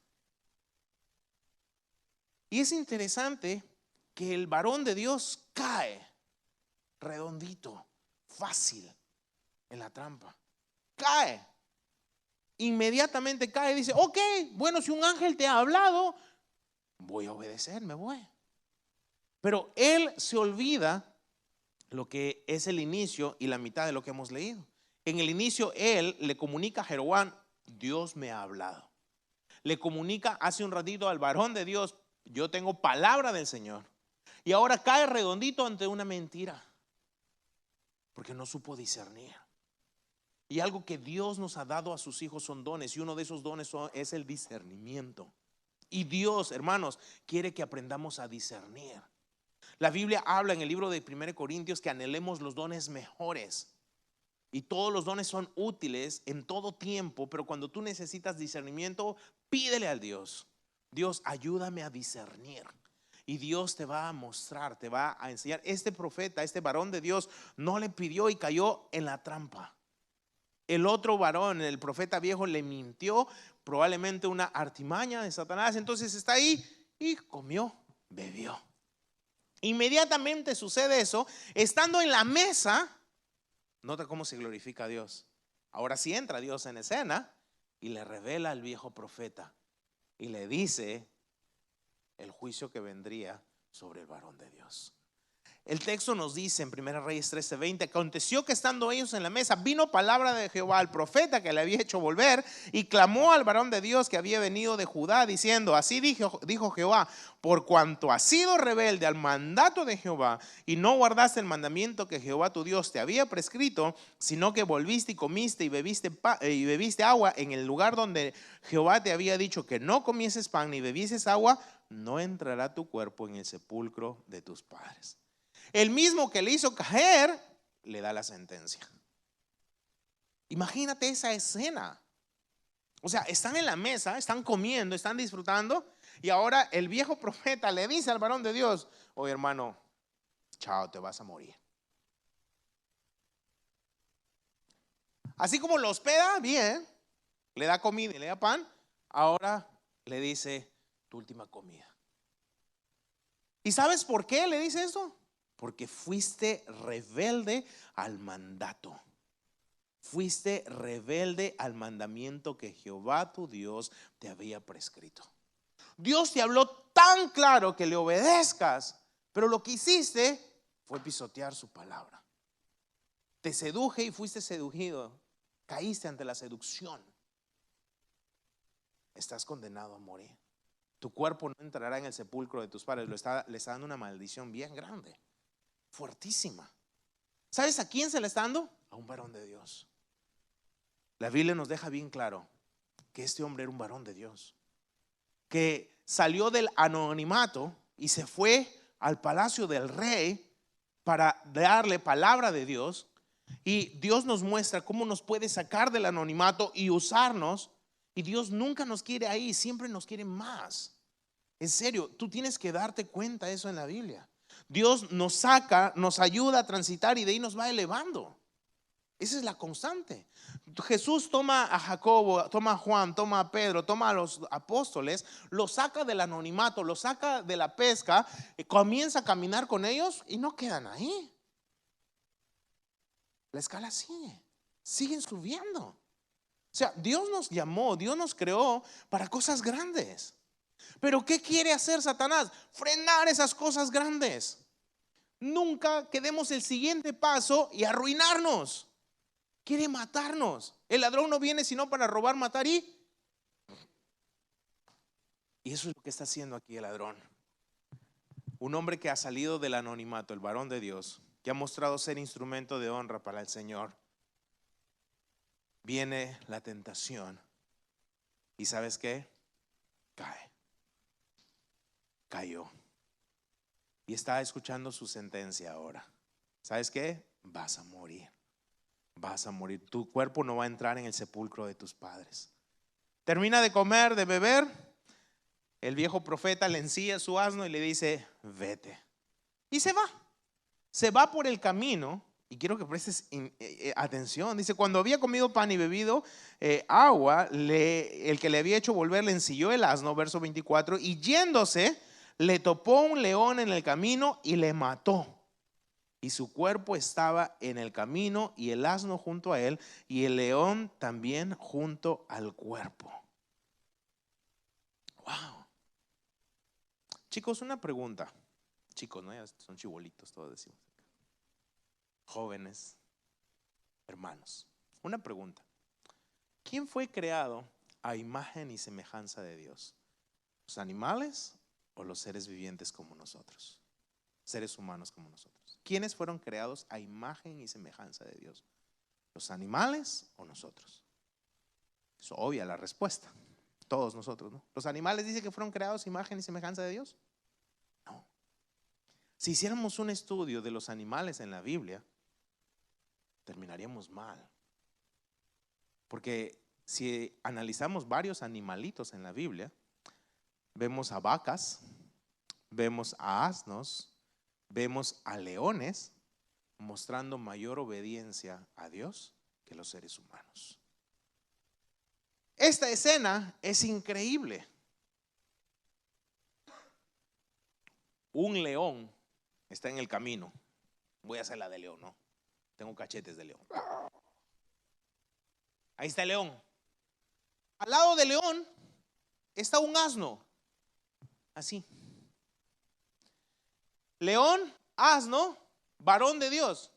[SPEAKER 1] Y es interesante que el varón de Dios cae redondito, fácil, en la trampa. Cae. Inmediatamente cae y dice: ok, bueno, si un ángel te ha hablado, voy a obedecer, me voy. Pero él se olvida lo que es el inicio y la mitad de lo que hemos leído. En el inicio él le comunica a Jeroboam: Dios me ha hablado. Le comunica hace un ratito al varón de Dios: yo tengo palabra del Señor. Y ahora cae redondito ante una mentira, porque no supo discernir. Y algo que Dios nos ha dado a sus hijos son dones, y uno de esos dones es el discernimiento. Y Dios, hermanos, quiere que aprendamos a discernir. La Biblia habla en el libro de 1 Corintios que anhelemos los dones mejores. Y todos los dones son útiles en todo tiempo, pero cuando tú necesitas discernimiento, pídele al Dios: Dios, ayúdame a discernir. Y Dios te va a mostrar, te va a enseñar. Este profeta, este varón de Dios, no le pidió y cayó en la trampa. El otro varón, el profeta viejo, le mintió, probablemente una artimaña de Satanás. Entonces está ahí y comió, bebió. Inmediatamente sucede eso. Estando en la mesa, nota cómo se glorifica a Dios. Ahora sí entra Dios en escena y le revela al viejo profeta y le dice el juicio que vendría sobre el varón de Dios. El texto nos dice en 1 Reyes 13:20: aconteció que estando ellos en la mesa, vino palabra de Jehová al profeta que le había hecho volver, y clamó al varón de Dios que había venido de Judá, diciendo: así dijo Jehová, por cuanto has sido rebelde al mandato de Jehová, y no guardaste el mandamiento que Jehová tu Dios te había prescrito, sino que volviste y comiste y bebiste agua en el lugar donde Jehová te había dicho que no comieses pan ni bebieses agua, no entrará tu cuerpo en el sepulcro de tus padres. El mismo que le hizo caer le da la sentencia. Imagínate esa escena. O sea, están en la mesa, están comiendo, están disfrutando, y ahora el viejo profeta le dice al varón de Dios: oye, hermano, chao, te vas a morir. Así como lo hospeda bien, le da comida y le da pan, ahora le dice: tu última comida. ¿Y sabes por qué le dice eso? Porque fuiste rebelde al mandato. Fuiste rebelde al mandamiento que Jehová tu Dios te había prescrito. Dios te habló tan claro que le obedezcas, pero lo que hiciste fue pisotear su palabra. Te seduje y fuiste seducido. Caíste ante la seducción. Estás condenado a morir. Tu cuerpo no entrará en el sepulcro de tus padres. Le está dando una maldición bien grande, fuertísima. ¿Sabes a quién se le está dando? A un varón de Dios. La Biblia nos deja bien claro que este hombre era un varón de Dios, que salió del anonimato y se fue al palacio del rey para darle palabra de Dios. Y Dios nos muestra cómo nos puede sacar del anonimato y usarnos. Y Dios nunca nos quiere ahí, siempre nos quiere más. En serio, tú tienes que darte cuenta de eso en la Biblia. Dios nos saca, nos ayuda a transitar y de ahí nos va elevando. Esa es la constante. Jesús toma a Jacobo, toma a Juan, toma a Pedro, toma a los apóstoles, los saca del anonimato, los saca de la pesca, comienza a caminar con ellos y no quedan ahí. La escala sigue, siguen subiendo. O sea, Dios nos llamó, Dios nos creó para cosas grandes. Pero ¿qué quiere hacer Satanás? Frenar esas cosas grandes. Nunca que demos el siguiente paso y arruinarnos. Quiere matarnos. El ladrón no viene sino para robar, matar y eso es lo que está haciendo aquí el ladrón. Un hombre que ha salido del anonimato, el varón de Dios, que ha mostrado ser instrumento de honra para el Señor. Viene la tentación y ¿sabes qué? Cayó y está escuchando su sentencia ahora. ¿Sabes qué? Vas a morir. Vas a morir. Tu cuerpo no va a entrar en el sepulcro de tus padres. Termina de comer, de beber. El viejo profeta le ensilla su asno y le dice: vete. Y se va. Se va por el camino. Y quiero que prestes atención. Dice: cuando había comido pan y bebido agua, el que le había hecho volver le ensilló el asno, verso 24, y yéndose le topó un león en el camino y le mató. Y su cuerpo estaba en el camino y el asno junto a él y el león también junto al cuerpo. Wow. Chicos, una pregunta. Chicos, ¿no? Ya son chibolitos, todos decimos. Jóvenes, hermanos. Una pregunta. ¿Quién fue creado a imagen y semejanza de Dios? ¿Los animales o los seres vivientes como nosotros? Seres humanos como nosotros. ¿Quiénes fueron creados a imagen y semejanza de Dios? ¿Los animales o nosotros? Es obvia la respuesta. Todos nosotros, ¿no? ¿Los animales dicen que fueron creados a imagen y semejanza de Dios? No. Si hiciéramos un estudio de los animales en la Biblia, terminaríamos mal. Porque si analizamos varios animalitos en la Biblia, vemos a vacas, vemos a asnos, vemos a leones mostrando mayor obediencia a Dios que los seres humanos. Esta escena es increíble. Un león está en el camino. Voy a hacer la de león, ¿no? Tengo cachetes de león. Ahí está el león. Al lado del león está un asno. Así. León, asno, varón de Dios.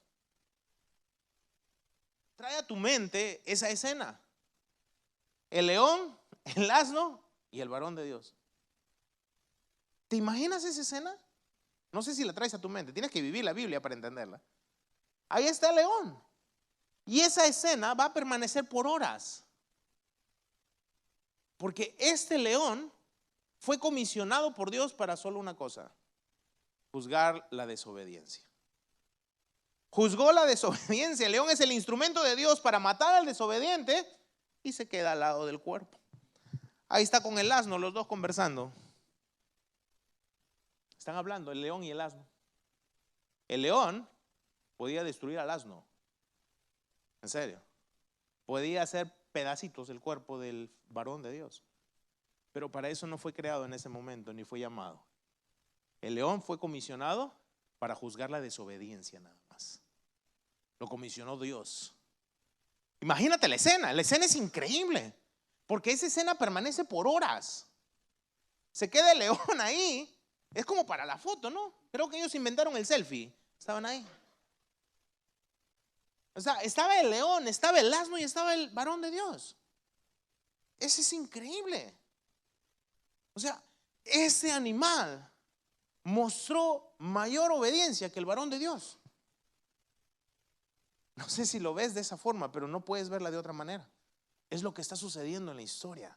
[SPEAKER 1] Trae a tu mente esa escena. El león, el asno y el varón de Dios. ¿Te imaginas esa escena? No sé si la traes a tu mente. Tienes que vivir la Biblia para entenderla. Ahí está el león. Y esa escena va a permanecer por horas. Porque este león fue comisionado por Dios para solo una cosa: juzgar la desobediencia. Juzgó la desobediencia. El león es el instrumento de Dios para matar al desobediente y se queda al lado del cuerpo. Ahí está con el asno, los dos conversando. Están hablando el león y el asno. El león podía destruir al asno. En serio. Podía hacer pedacitos el cuerpo del varón de Dios. Pero para eso no fue creado en ese momento, ni fue llamado. El león fue comisionado para juzgar la desobediencia nada más. Lo comisionó Dios. Imagínate la escena es increíble, porque esa escena permanece por horas. Se queda el león ahí, es como para la foto, ¿no? Creo que ellos inventaron el selfie, estaban ahí. O sea, estaba el león, estaba el asno y estaba el varón de Dios. Ese es increíble. O sea, ese animal mostró mayor obediencia que el varón de Dios. No sé si lo ves de esa forma, pero no puedes verla de otra manera. Es lo que está sucediendo en la historia.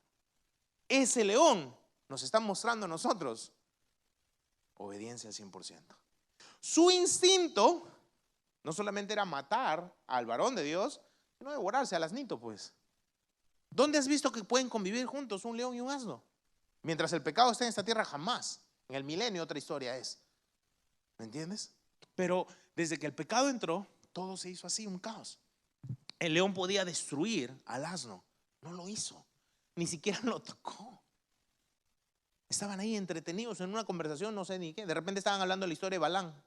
[SPEAKER 1] Ese león nos está mostrando a nosotros obediencia al 100%. Su instinto no solamente era matar al varón de Dios, sino devorarse al asnito, pues. ¿Dónde has visto que pueden convivir juntos un león y un asno? Mientras el pecado esté en esta tierra, jamás. En el milenio otra historia es. ¿Me entiendes? Pero desde que el pecado entró, todo se hizo así, un caos. El león podía destruir al asno. No lo hizo. Ni siquiera lo tocó. Estaban ahí entretenidos en una conversación, no sé ni qué. De repente estaban hablando de la historia de Balán.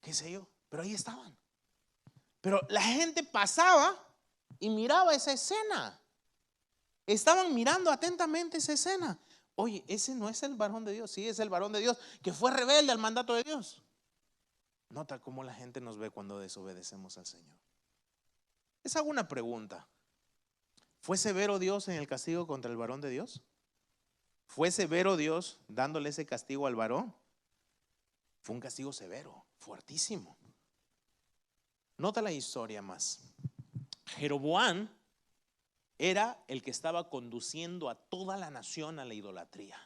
[SPEAKER 1] Qué sé yo. Pero ahí estaban. Pero la gente pasaba y miraba esa escena. Estaban mirando atentamente esa escena. Oye, ese no es el varón de Dios. Sí, es el varón de Dios que fue rebelde al mandato de Dios. Nota cómo la gente nos ve cuando desobedecemos al Señor. Les hago una pregunta. ¿Fue severo Dios en el castigo contra el varón de Dios? ¿Fue severo Dios dándole ese castigo al varón? Fue un castigo severo, fuertísimo. Nota la historia más. Jeroboam era el que estaba conduciendo a toda la nación a la idolatría.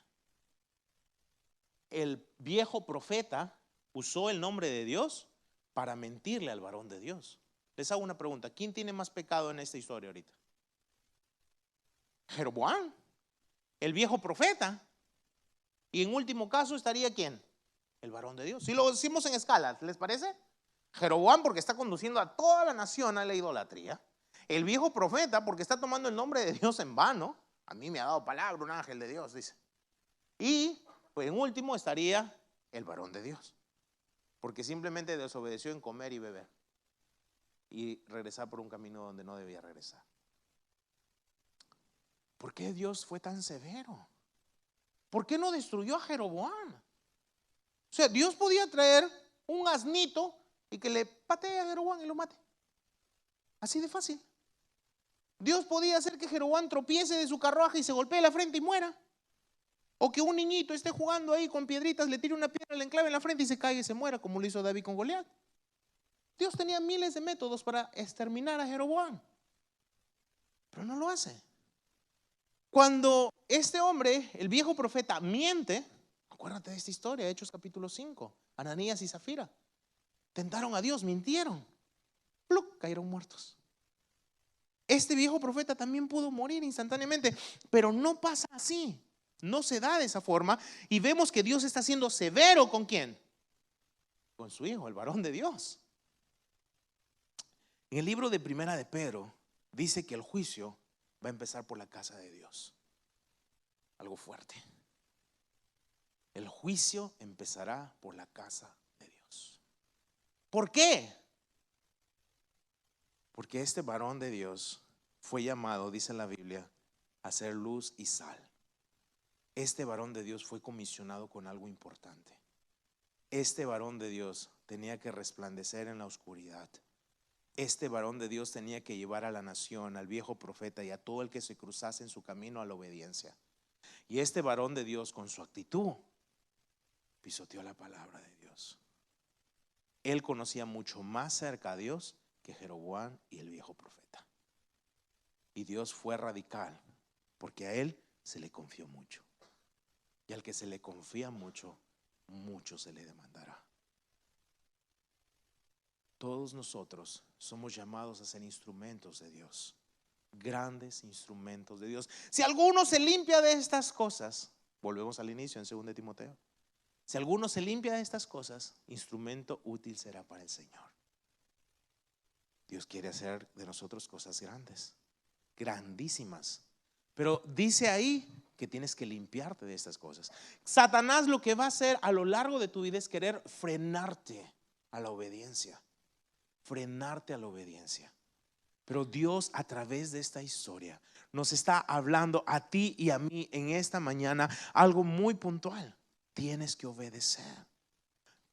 [SPEAKER 1] El viejo profeta usó el nombre de Dios para mentirle al varón de Dios. Les hago una pregunta: ¿quién tiene más pecado en esta historia ahorita? Jeroboam, el viejo profeta. Y en último caso estaría ¿quién? El varón de Dios. Si lo decimos en escala, ¿les parece? Jeroboam porque está conduciendo a toda la nación a la idolatría. El viejo profeta porque está tomando el nombre de Dios en vano. A mí me ha dado palabra un ángel de Dios, dice. Y pues en último estaría el varón de Dios, porque simplemente desobedeció en comer y beber y regresar por un camino donde no debía regresar. ¿Por qué Dios fue tan severo? ¿Por qué no destruyó a Jeroboam? O sea, Dios podía traer un asnito y que le patee a Jeroboam y lo mate. Así de fácil. Dios podía hacer que Jeroboam tropiece de su carruaje y se golpee la frente y muera. O que un niñito esté jugando ahí con piedritas, le tire una piedra, le enclave en la frente y se caiga y se muera, como lo hizo David con Goliat. Dios tenía miles de métodos para exterminar a Jeroboam, pero no lo hace. Cuando este hombre, el viejo profeta, miente, acuérdate de esta historia, Hechos capítulo 5, Ananías y Zafira, tentaron a Dios, mintieron, ¡pluc!, cayeron muertos. Este viejo profeta también pudo morir instantáneamente, pero no pasa así. No se da de esa forma y vemos que Dios está siendo severo ¿con quién? Con su hijo, el varón de Dios. En el libro de Primera de Pedro dice que el juicio va a empezar por la casa de Dios. Algo fuerte. El juicio empezará por la casa de ¿Por qué? Porque este varón de Dios fue llamado, dice la Biblia, a ser luz y sal. Este varón de Dios fue comisionado con algo importante. Este varón de Dios tenía que resplandecer en la oscuridad. Este varón de Dios tenía que llevar a la nación, al viejo profeta y a todo el que se cruzase en su camino a la obediencia. Y este varón de Dios, con su actitud, pisoteó la palabra de Dios. Él conocía mucho más cerca a Dios que Jeroboam y el viejo profeta. Y Dios fue radical, porque a él se le confió mucho. Y al que se le confía mucho, mucho se le demandará. Todos nosotros somos llamados a ser instrumentos de Dios, grandes instrumentos de Dios. Si alguno se limpia de estas cosas, volvemos al inicio en 2 Timoteo. Si alguno se limpia de estas cosas, instrumento útil será para el Señor. Dios quiere hacer de nosotros cosas grandes, grandísimas. Pero dice ahí que tienes que limpiarte de estas cosas. Satanás lo que va a hacer a lo largo de tu vida es querer frenarte a la obediencia. Frenarte a la obediencia. Pero Dios, a través de esta historia, nos está hablando a ti y a mí en esta mañana algo muy puntual. Tienes que obedecer.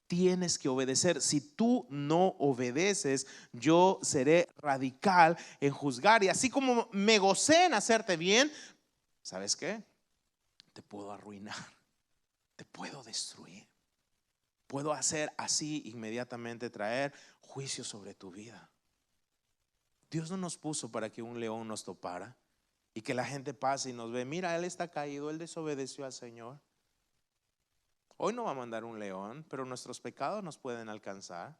[SPEAKER 1] Tienes que obedecer. Si tú no obedeces, yo seré radical en juzgar. Y así como me gocé en hacerte bien, ¿sabes qué? Te puedo arruinar, te puedo destruir. Puedo hacer así inmediatamente, traer juicio sobre tu vida. Dios no nos puso para que un león nos topara y que la gente pase y nos ve, mira, él está caído, él desobedeció al Señor. Hoy no va a mandar un león, pero nuestros pecados nos pueden alcanzar.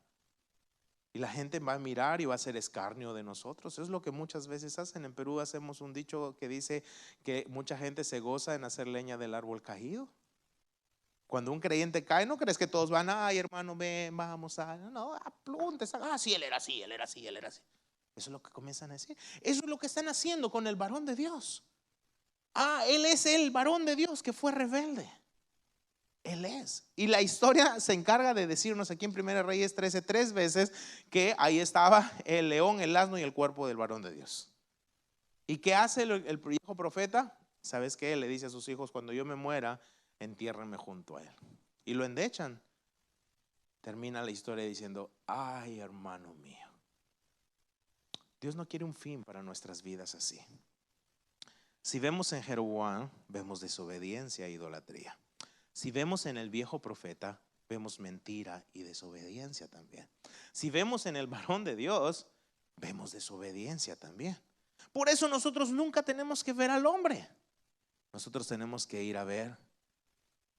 [SPEAKER 1] Y la gente va a mirar y va a hacer escarnio de nosotros. Es lo que muchas veces hacen. En Perú hacemos un dicho que dice que mucha gente se goza en hacer leña del árbol caído. Cuando un creyente cae, ¿no crees que todos van, ay hermano, ven, vamos a, no, apluntes, sí, él era así, él era así, él era así? Eso es lo que comienzan a decir. Eso es lo que están haciendo con el varón de Dios. Él es el varón de Dios que fue rebelde. Él es. Y la historia se encarga de decirnos aquí en 1 Reyes 13, 3 veces que ahí estaba el león, el asno y el cuerpo del varón de Dios. ¿Y qué hace el viejo profeta? ¿Sabes qué? Le dice a sus hijos, cuando yo me muera, entiérrenme junto a él. Y lo endechan. Termina la historia diciendo, ay hermano mío, Dios no quiere un fin para nuestras vidas así. Si vemos en Jeroboam, vemos desobediencia e idolatría. Si vemos en el viejo profeta, vemos mentira y desobediencia también. Si vemos en el varón de Dios, vemos desobediencia también. Por eso nosotros nunca tenemos que ver al hombre. Nosotros tenemos que ir a ver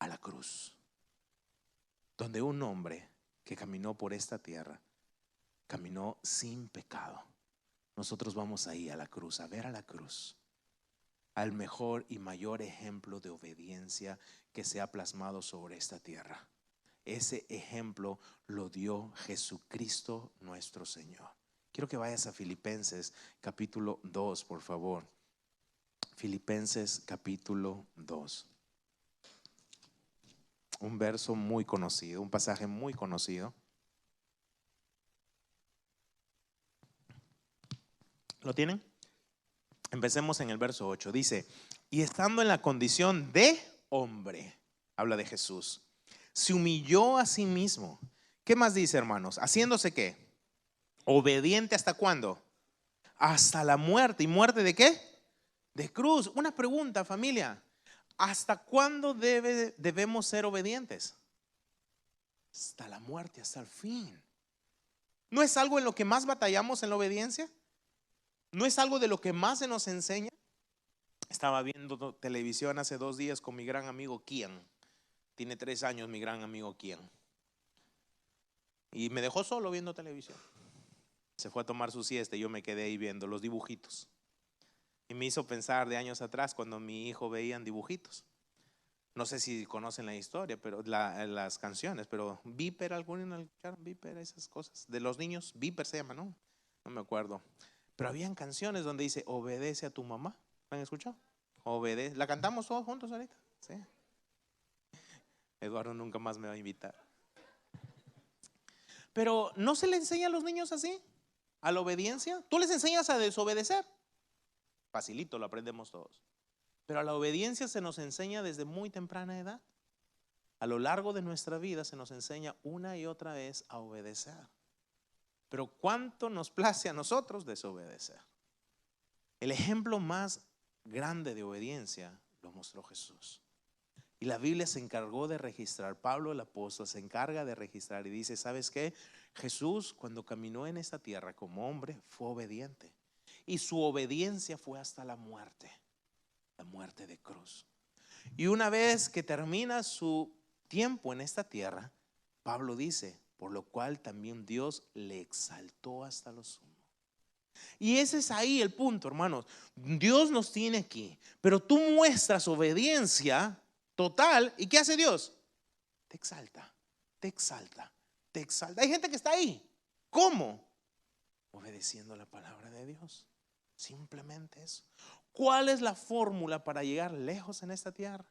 [SPEAKER 1] a la cruz, donde un hombre que caminó por esta tierra, caminó sin pecado. Nosotros vamos ahí a la cruz, a ver a la cruz, al mejor y mayor ejemplo de obediencia que se ha plasmado sobre esta tierra. Ese ejemplo lo dio Jesucristo nuestro Señor. Quiero que vayas a Filipenses capítulo 2, por favor. Filipenses capítulo 2. Un verso muy conocido, un pasaje muy conocido. ¿Lo tienen? Empecemos en el verso 8. Dice, y estando en la condición de hombre, habla de Jesús, se humilló a sí mismo. ¿Qué más dice, hermanos? ¿Haciéndose qué? Obediente ¿hasta cuándo? Hasta la muerte. ¿Y muerte de qué? De cruz. Una pregunta, familia. ¿Hasta cuándo debemos ser obedientes? Hasta la muerte, hasta el fin. ¿No es algo en lo que más batallamos en la obediencia? ¿No es algo de lo que más se nos enseña? Estaba viendo televisión hace 2 días con mi gran amigo Kian. Tiene 3 años mi gran amigo Kian. Y me dejó solo viendo televisión. Se fue a tomar su siesta y yo me quedé ahí viendo los dibujitos. Y me hizo pensar de años atrás cuando mi hijo veían dibujitos. No sé si conocen la historia, pero las canciones, pero Viper, ¿alguno escucharon Viper? Esas cosas de los niños, Viper se llama, ¿no? No me acuerdo. Pero habían canciones donde dice, obedece a tu mamá. ¿Han escuchado? Obedece. ¿La cantamos todos juntos ahorita? Sí. Eduardo nunca más me va a invitar. Pero ¿no se le enseña a los niños así? ¿A la obediencia? ¿Tú les enseñas a desobedecer? Facilito, lo aprendemos todos. Pero a la obediencia se nos enseña desde muy temprana edad. A lo largo de nuestra vida se nos enseña una y otra vez a obedecer. Pero ¿cuánto nos place a nosotros desobedecer? El ejemplo más grande de obediencia lo mostró Jesús. Y la Biblia se encargó de registrar, Pablo el apóstol se encarga de registrar y dice, ¿sabes qué? Jesús cuando caminó en esta tierra como hombre fue obediente. Y su obediencia fue hasta la muerte de cruz. Y una vez que termina su tiempo en esta tierra, Pablo dice, por lo cual también Dios le exaltó hasta lo sumo. Y ese es ahí el punto, hermanos. Dios nos tiene aquí, pero tú muestras obediencia total. ¿Y qué hace Dios? Te exalta, te exalta, te exalta. Hay gente que está ahí. ¿Cómo? Obedeciendo la palabra de Dios. Simplemente eso. ¿Cuál es la fórmula para llegar lejos en esta tierra?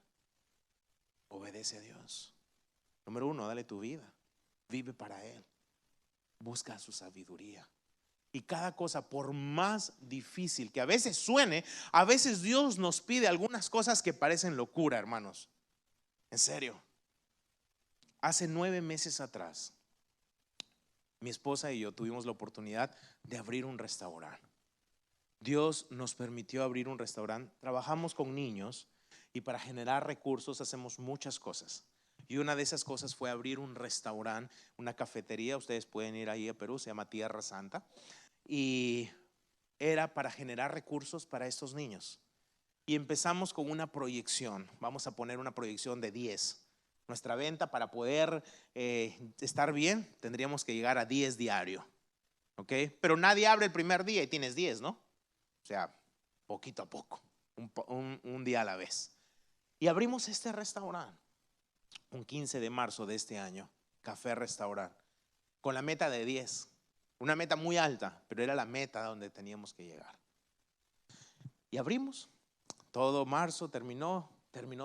[SPEAKER 1] Obedece a Dios. Número uno, dale tu vida. Vive para Él. Busca su sabiduría. Y cada cosa, por más difícil que a veces suene, a veces Dios nos pide algunas cosas que parecen locura, hermanos. En serio. Hace 9 meses atrás, mi esposa y yo tuvimos la oportunidad de abrir un restaurante. Dios nos permitió abrir un restaurante. Trabajamos con niños y para generar recursos hacemos muchas cosas. Y una de esas cosas fue abrir un restaurante, una cafetería. Ustedes pueden ir ahí a Perú, se llama Tierra Santa. Y era para generar recursos para estos niños. Y empezamos con una proyección. Vamos a poner una proyección de 10. Nuestra venta para poder estar bien tendríamos que llegar a 10 diario. ¿Ok? Pero nadie abre el primer día y tienes 10, ¿no? O sea, poquito a poco, un día a la vez. Y abrimos este restaurante un 15 de marzo de este año, Café Restaurant, con la meta de 10. Una meta muy alta, pero era la meta donde teníamos que llegar. Y abrimos. Todo marzo terminó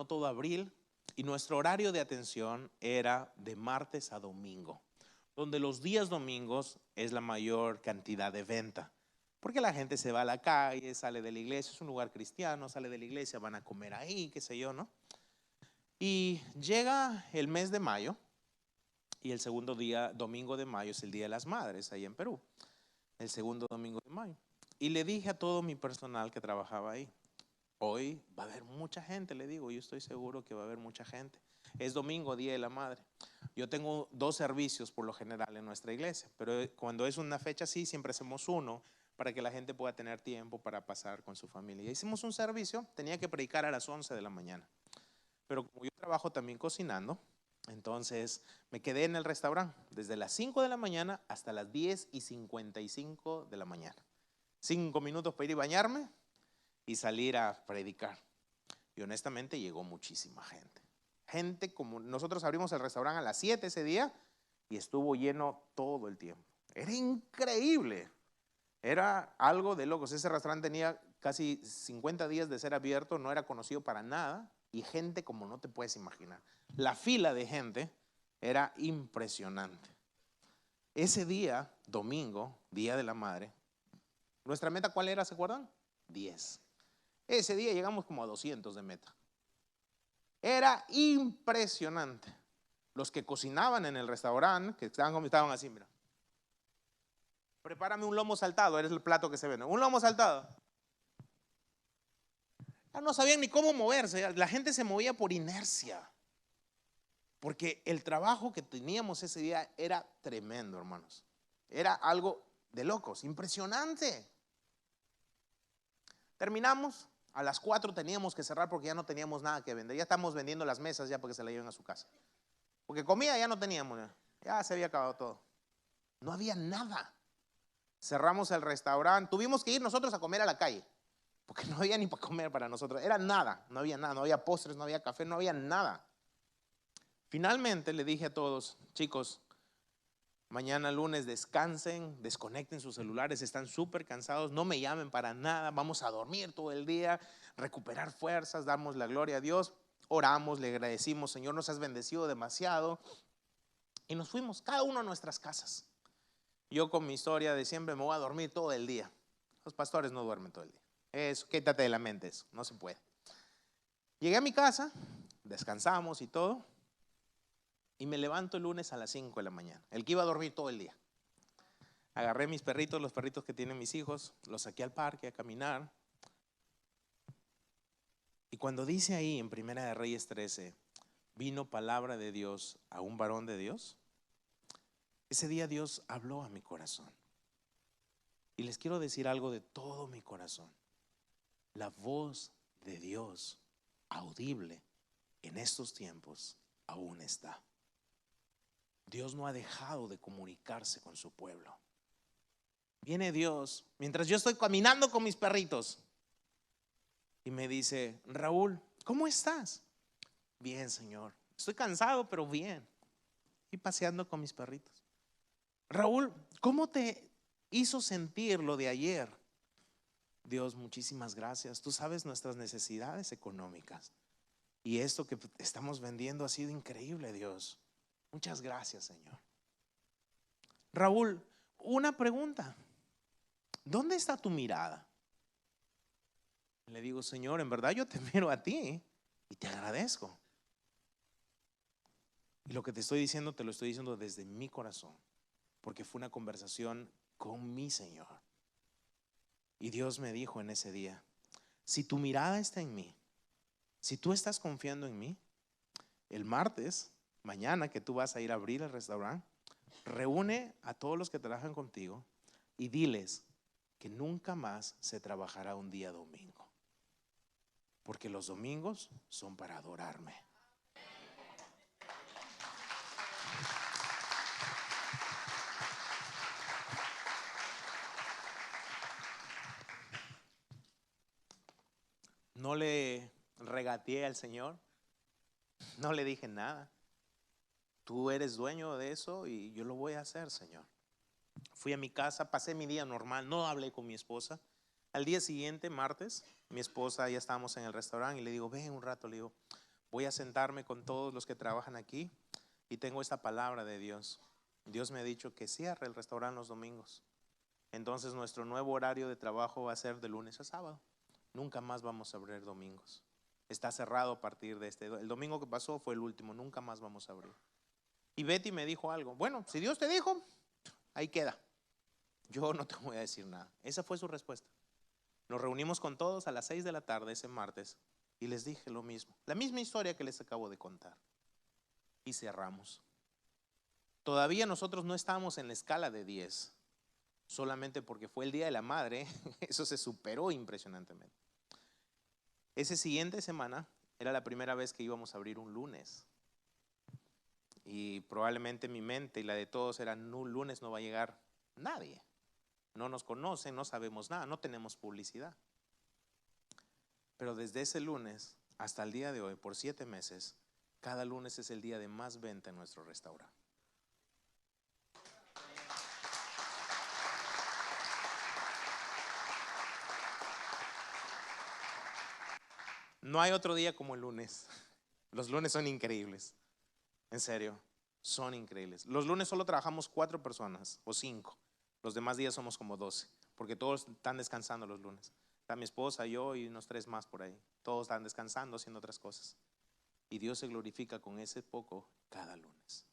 [SPEAKER 1] todo abril. Y nuestro horario de atención era de martes a domingo, donde los días domingos es la mayor cantidad de venta. Porque la gente se va a la calle, sale de la iglesia, es un lugar cristiano, sale de la iglesia, van a comer ahí, qué sé yo, ¿no? Y llega el mes de mayo y el segundo día, domingo de mayo, es el Día de las Madres ahí en Perú. El segundo domingo de mayo. Y le dije a todo mi personal que trabajaba ahí, hoy va a haber mucha gente, le digo, yo estoy seguro que va a haber mucha gente. Es domingo, Día de la Madre. Yo tengo 2 servicios por lo general en nuestra iglesia, pero cuando es una fecha así, siempre hacemos uno para que la gente pueda tener tiempo para pasar con su familia. Y hicimos un servicio, tenía que predicar a las 11 de la mañana. Pero como yo trabajo también cocinando, entonces me quedé en el restaurante desde las 5 de la mañana hasta las 10:55 de la mañana. 5 minutos para ir y bañarme y salir a predicar. Y honestamente llegó muchísima gente. Gente como nosotros abrimos el restaurante a las 7 ese día y estuvo lleno todo el tiempo. Era increíble. Era algo de locos. Ese restaurante tenía casi 50 días de ser abierto, no era conocido para nada y gente como no te puedes imaginar. La fila de gente era impresionante. Ese día, domingo, Día de la Madre, nuestra meta ¿cuál era? ¿Se acuerdan? 10. Ese día llegamos como a 200 de meta. Era impresionante. Los que cocinaban en el restaurante, que estaban así, mira. Prepárame un lomo saltado, eres el plato que se vende. Un lomo saltado. Ya no sabían ni cómo moverse, la gente se movía por inercia. Porque el trabajo que teníamos ese día era tremendo, hermanos. Era algo de locos, impresionante. Terminamos, a las 4 teníamos que cerrar porque ya no teníamos nada que vender. Ya estamos vendiendo las mesas ya porque se la lleven a su casa. Porque comida ya no teníamos, ya se había acabado todo. No había nada. Cerramos el restaurante, tuvimos que ir nosotros a comer a la calle, porque no había ni para comer para nosotros, era nada, no había nada, no había postres, no había café, no había nada. Finalmente le dije a todos, chicos, mañana lunes descansen, desconecten sus celulares, están súper cansados, no me llamen para nada, vamos a dormir todo el día, recuperar fuerzas, damos la gloria a Dios, oramos, le agradecimos, Señor, nos has bendecido demasiado. Y nos fuimos cada uno a nuestras casas. Yo con mi historia de siempre me voy a dormir todo el día. Los pastores no duermen todo el día. Eso, quítate de la mente eso, no se puede. Llegué a mi casa, descansamos y todo, y me levanto el lunes a las 5 de la mañana, el que iba a dormir todo el día. Agarré mis perritos, los perritos que tienen mis hijos, los saqué al parque a caminar. Y cuando dice ahí en Primera de Reyes 13, vino palabra de Dios a un varón de Dios, ese día Dios habló a mi corazón. Y les quiero decir algo de todo mi corazón. La voz de Dios audible en estos tiempos aún está. Dios no ha dejado de comunicarse con su pueblo. Viene Dios mientras yo estoy caminando con mis perritos y me dice: Raúl, ¿cómo estás? Bien, Señor, estoy cansado, pero bien. Y paseando con mis perritos. Raúl, ¿cómo te hizo sentir lo de ayer? Dios, muchísimas gracias. Tú sabes nuestras necesidades económicas. Y esto que estamos vendiendo ha sido increíble, Dios. Muchas gracias, Señor. Raúl, una pregunta. ¿Dónde está tu mirada? Le digo: Señor, en verdad yo te miro a ti y te agradezco. Y lo que te estoy diciendo, te lo estoy diciendo desde mi corazón, porque fue una conversación con mi Señor. Y Dios me dijo en ese día: si tu mirada está en mí, si tú estás confiando en mí, el martes, mañana que tú vas a ir a abrir el restaurante, reúne a todos los que trabajan contigo y diles que nunca más se trabajará un día domingo, porque los domingos son para adorarme. No le regateé al Señor, no le dije nada. Tú eres dueño de eso y yo lo voy a hacer, Señor. Fui a mi casa, pasé mi día normal, no hablé con mi esposa. Al día siguiente, martes, mi esposa, ya estábamos en el restaurante y le digo: ven un rato, le digo, voy a sentarme con todos los que trabajan aquí y tengo esta palabra de Dios. Dios me ha dicho que cierre el restaurante los domingos. Entonces nuestro nuevo horario de trabajo va a ser de lunes a sábado. Nunca más vamos a abrir domingos. Está cerrado a partir de el domingo que pasó fue el último, nunca más vamos a abrir. Y Betty me dijo algo: bueno, si Dios te dijo, ahí queda. Yo no te voy a decir nada. Esa fue su respuesta. Nos reunimos con todos a las 6 de la tarde ese martes y les dije lo mismo, la misma historia que les acabo de contar. Y cerramos. Todavía nosotros no estábamos en la escala de 10, solamente porque fue el Día de la Madre. Eso se superó impresionantemente. Esa siguiente semana era la primera vez que íbamos a abrir un lunes. Y probablemente mi mente y la de todos era: un lunes no va a llegar nadie. No nos conocen, no sabemos nada, no tenemos publicidad. Pero desde ese lunes hasta el día de hoy, por 7 meses, cada lunes es el día de más venta en nuestro restaurante. No hay otro día como el lunes. Los lunes son increíbles. En serio, son increíbles. Los lunes solo trabajamos 4 personas o 5. Los demás días somos como 12, porque todos están descansando los lunes. Está mi esposa, yo y unos 3 más por ahí. Todos están descansando, haciendo otras cosas. Y Dios se glorifica con ese poco cada lunes.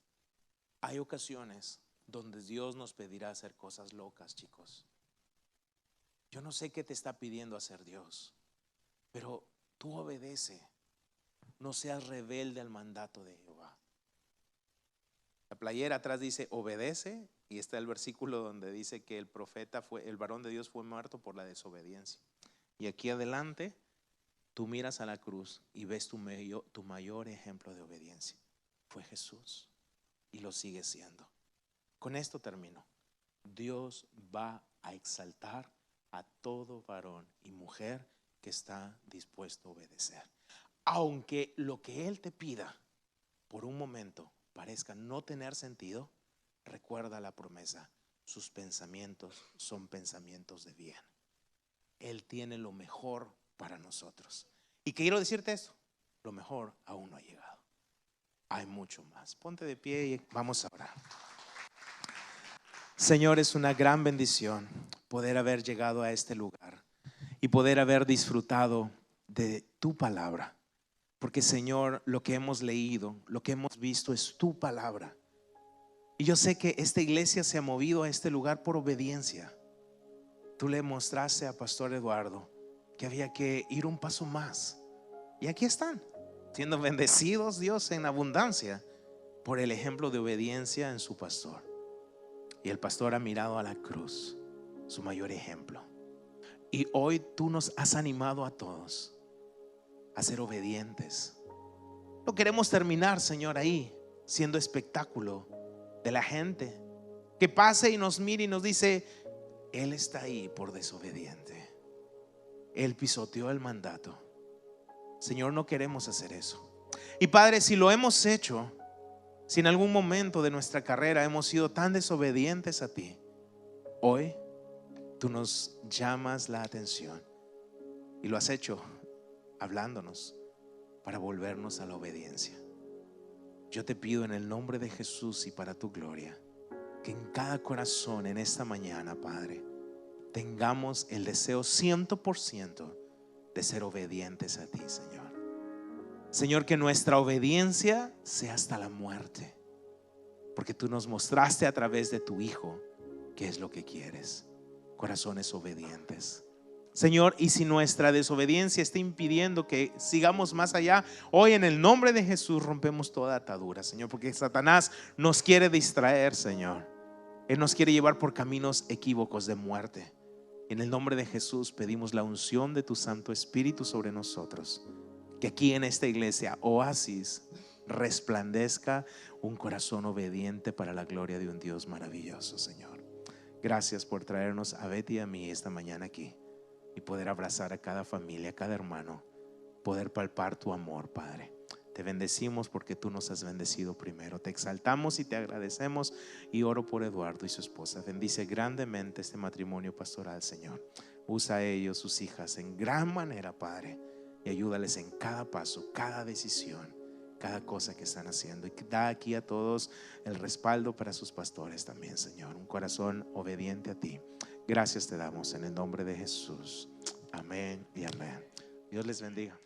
[SPEAKER 1] Hay ocasiones donde Dios nos pedirá hacer cosas locas, chicos. Yo no sé qué te está pidiendo hacer Dios, pero tú obedece. No seas rebelde al mandato de Jehová. La playera atrás dice obedece, y está el versículo donde dice que el varón de Dios fue muerto por la desobediencia. Y aquí adelante tú miras a la cruz y ves tu mayor ejemplo de obediencia. Fue Jesús y lo sigue siendo. Con esto termino. Dios va a exaltar a todo varón y mujer que está dispuesto a obedecer. Aunque lo que Él te pida por un momento parezca no tener sentido, recuerda la promesa: sus pensamientos son pensamientos de bien. Él tiene lo mejor para nosotros. Y quiero decirte esto: lo mejor aún no ha llegado. Hay mucho más. Ponte de pie y vamos a orar. Señor, es una gran bendición poder haber llegado a este lugar y poder haber disfrutado de tu palabra. Porque, Señor, lo que hemos leído, lo que hemos visto es tu palabra. Y yo sé que esta iglesia se ha movido a este lugar por obediencia. Tú le mostraste a Pastor Eduardo que había que ir un paso más. Y aquí están, siendo bendecidos, Dios, en abundancia por el ejemplo de obediencia en su pastor. Y el pastor ha mirado a la cruz, su mayor ejemplo. Y hoy tú nos has animado a todos a ser obedientes. No queremos terminar, Señor, ahí siendo espectáculo de la gente que pase y nos mire y nos dice: Él está ahí por desobediente, Él pisoteó el mandato. Señor, no queremos hacer eso. Y Padre, si lo hemos hecho, si en algún momento de nuestra carrera hemos sido tan desobedientes a ti, hoy tú nos llamas la atención y lo has hecho hablándonos para volvernos a la obediencia. Yo te pido en el nombre de Jesús y para tu gloria, que en cada corazón en esta mañana, Padre, tengamos el deseo 100% de ser obedientes a ti, Señor. Señor, que nuestra obediencia sea hasta la muerte, porque tú nos mostraste a través de tu Hijo qué es lo que quieres: corazones obedientes. Señor, y si nuestra desobediencia está impidiendo que sigamos más allá, hoy en el nombre de Jesús rompemos toda atadura, Señor, porque Satanás nos quiere distraer, Señor. Él nos quiere llevar por caminos equívocos de muerte. En el nombre de Jesús pedimos la unción de tu Santo Espíritu sobre nosotros, que aquí en esta iglesia Oasis resplandezca un corazón obediente para la gloria de un Dios maravilloso, Señor. Gracias por traernos a Betty y a mí esta mañana aquí y poder abrazar a cada familia, a cada hermano, poder palpar tu amor, Padre. Te bendecimos porque tú nos has bendecido primero. Te exaltamos y te agradecemos, y oro por Eduardo y su esposa. Bendice grandemente este matrimonio pastoral, Señor. Usa a ellos, sus hijas, en gran manera, Padre, y ayúdales en cada paso, cada decisión, cada cosa que están haciendo. Y da aquí a todos el respaldo para sus pastores también, Señor. Un corazón obediente a ti. Gracias te damos en el nombre de Jesús. Amén y amén. Dios les bendiga.